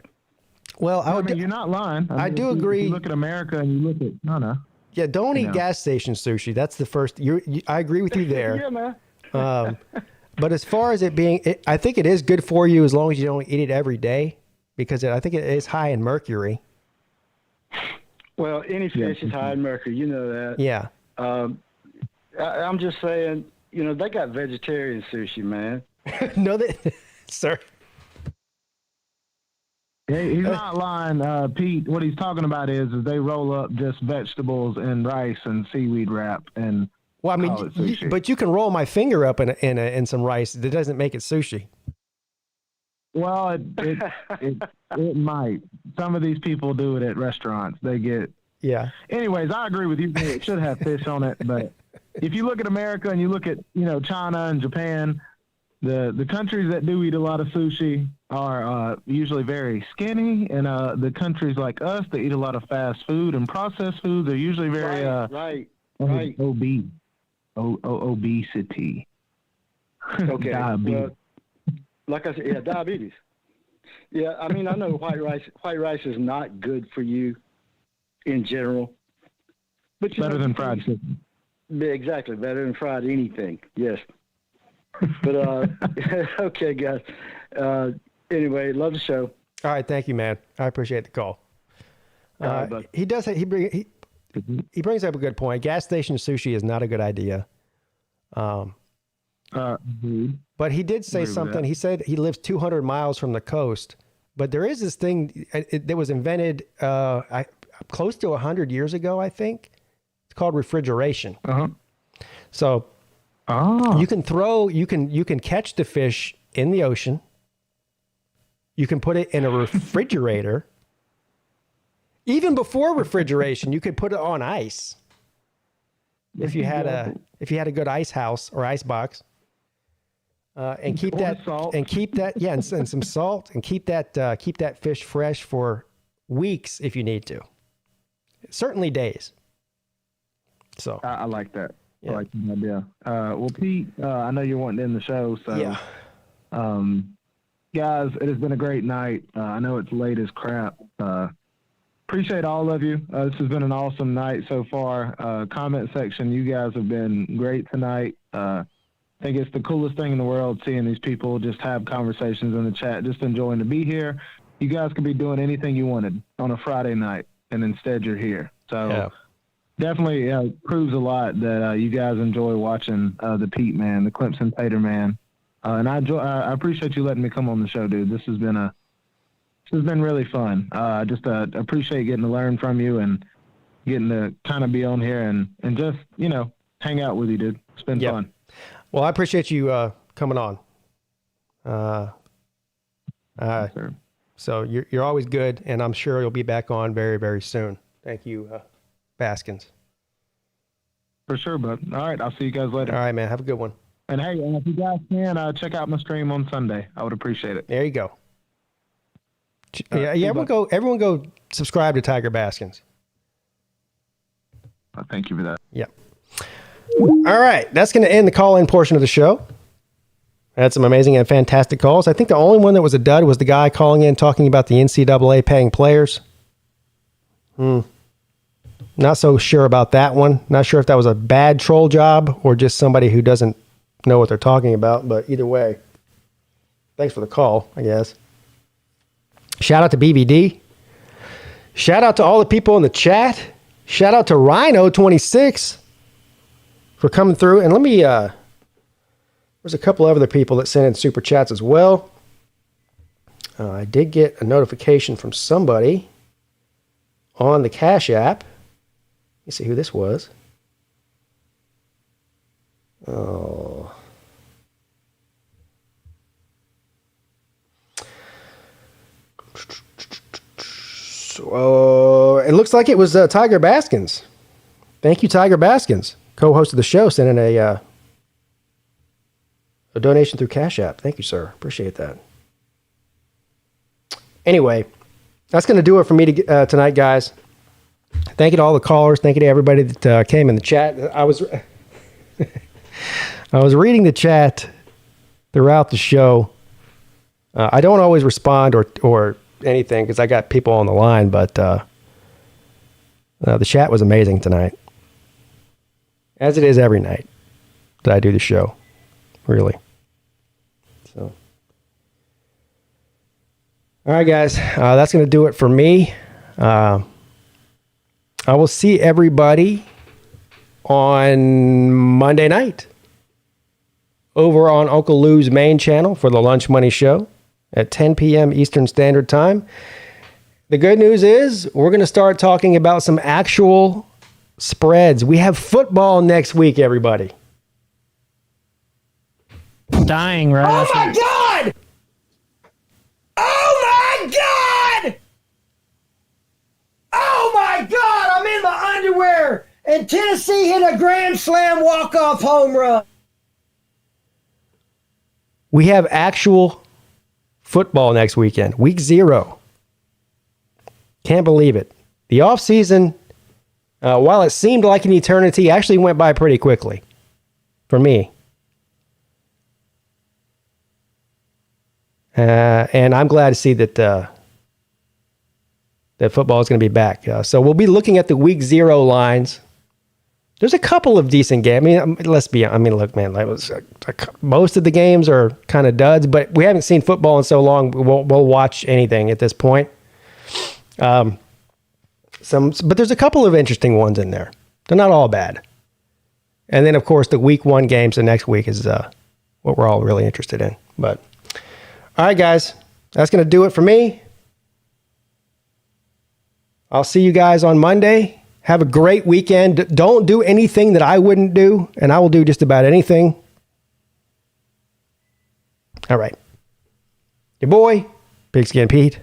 Well, you're not lying. I do agree. If you look at America and you look at Yeah, don't eat gas station sushi. That's the first. I agree with you there. Yeah, man. But as far as it being, I think it is good for you as long as you don't eat it every day, because I think it is high in mercury. Well, any fish is high in mercury. You know that. Yeah. I'm just saying, they got vegetarian sushi, man. No, sir. He's not lying, Pete. What he's talking about is they roll up just vegetables and rice and seaweed wrap and. Well, I mean, but you can roll my finger up in some rice. That doesn't make it sushi. Well, it might. Some of these people do it at restaurants. They get. Yeah. Anyways, I agree with you. It should have fish on it, but if you look at America and you look at China and Japan, the countries that do eat a lot of sushi are usually very skinny, and the countries like us that eat a lot of fast food and processed foods are usually very right. obese. Obesity. Okay. Diabetes. Well, like I said, yeah, diabetes. Yeah, I mean, I know white rice is not good for you in general. But better than fried chicken. Exactly, better than fried anything. Yes. But okay, guys. Anyway, love the show. All right, thank you, man. I appreciate the call. He brings up a good point. Gas station sushi is not a good idea. But he did say something. He said he lives 200 miles from the coast. But there is this thing that was invented close to 100 years ago, I think. It's called refrigeration. Uh-huh. So you can catch the fish in the ocean. You can put it in a refrigerator. Even before refrigeration, you could put it on ice. If you had a good ice house or ice box, and keep that and some salt and keep that fish fresh for weeks if you need to. Certainly days. So I like that. Yeah. I like the idea. Well, Pete, I know you're wanting to end the show, so yeah. Guys, it has been a great night. I know it's late as crap. Appreciate all of you. This has been an awesome night so far. Comment section, you guys have been great tonight. I think it's the coolest thing in the world seeing these people just have conversations in the chat, just enjoying to be here. You guys could be doing anything you wanted on a Friday night, and instead you're here. So definitely proves a lot that you guys enjoy watching the Peete Man, the Clemson Tater Man. And I appreciate you letting me come on the show, dude. This has been really fun. Just appreciate getting to learn from you and getting to kind of be on here and just, hang out with you, dude. It's been fun. Well, I appreciate you coming on. So you're always good, and I'm sure you'll be back on very, very soon. Thank you, Baskins. For sure, bud. All right, I'll see you guys later. All right, man. Have a good one. And hey, if you guys can, check out my stream on Sunday. I would appreciate it. There you go. Everyone go subscribe to Tiger Baskins. Thank you for that. Yeah. All right. That's going to end the call-in portion of the show. Had some amazing and fantastic calls. I think the only one that was a dud was the guy calling in talking about the NCAA paying players. Not so sure about that one. Not sure if that was a bad troll job or just somebody who doesn't know what they're talking about, but either way, thanks for the call, I guess. Shout out to BVD. Shout out to all the people in the chat. Shout out to Rhino26 for coming through. And let me, there's a couple other people that sent in super chats as well. I did get a notification from somebody on the Cash App. Let me see who this was. Oh. So, it looks like it was Tiger Baskins. Thank you, Tiger Baskins, co-host of the show, sending a donation through Cash App. Thank you, sir. Appreciate that. Anyway, that's going to do it for me tonight, guys. Thank you to all the callers. Thank you to everybody that came in the chat. I was reading the chat throughout the show. I don't always respond or anything because I got people on the line, but the chat was amazing tonight, as it is every night that I do the show, really. So, all right, guys, that's going to do it for me. I will see everybody on Monday night over on Uncle Lou's main channel for the Lunch Money Show. at 10 p.m. Eastern Standard Time. The good news is we're going to start talking about some actual spreads. We have football next week, everybody. Dying, right? Oh, my God! Oh, my God! Oh, my God! I'm in my underwear, and Tennessee hit a grand slam walk-off home run. We have actual football next weekend, week 0. Can't believe it. The offseason, while it seemed like an eternity, actually went by pretty quickly for me. And I'm glad to see that that football is going to be back. So we'll be looking at the week 0 lines. There's a couple of decent games. Look, man, most of the games are kind of duds, but we haven't seen football in so long. We'll watch anything at this point. But there's a couple of interesting ones in there. They're not all bad. And then, of course, the week 1 games the next week is what we're all really interested in. But all right, guys, that's going to do it for me. I'll see you guys on Monday. Have a great weekend. Don't do anything that I wouldn't do, and I will do just about anything. All right. Your boy, Pigskin Pete.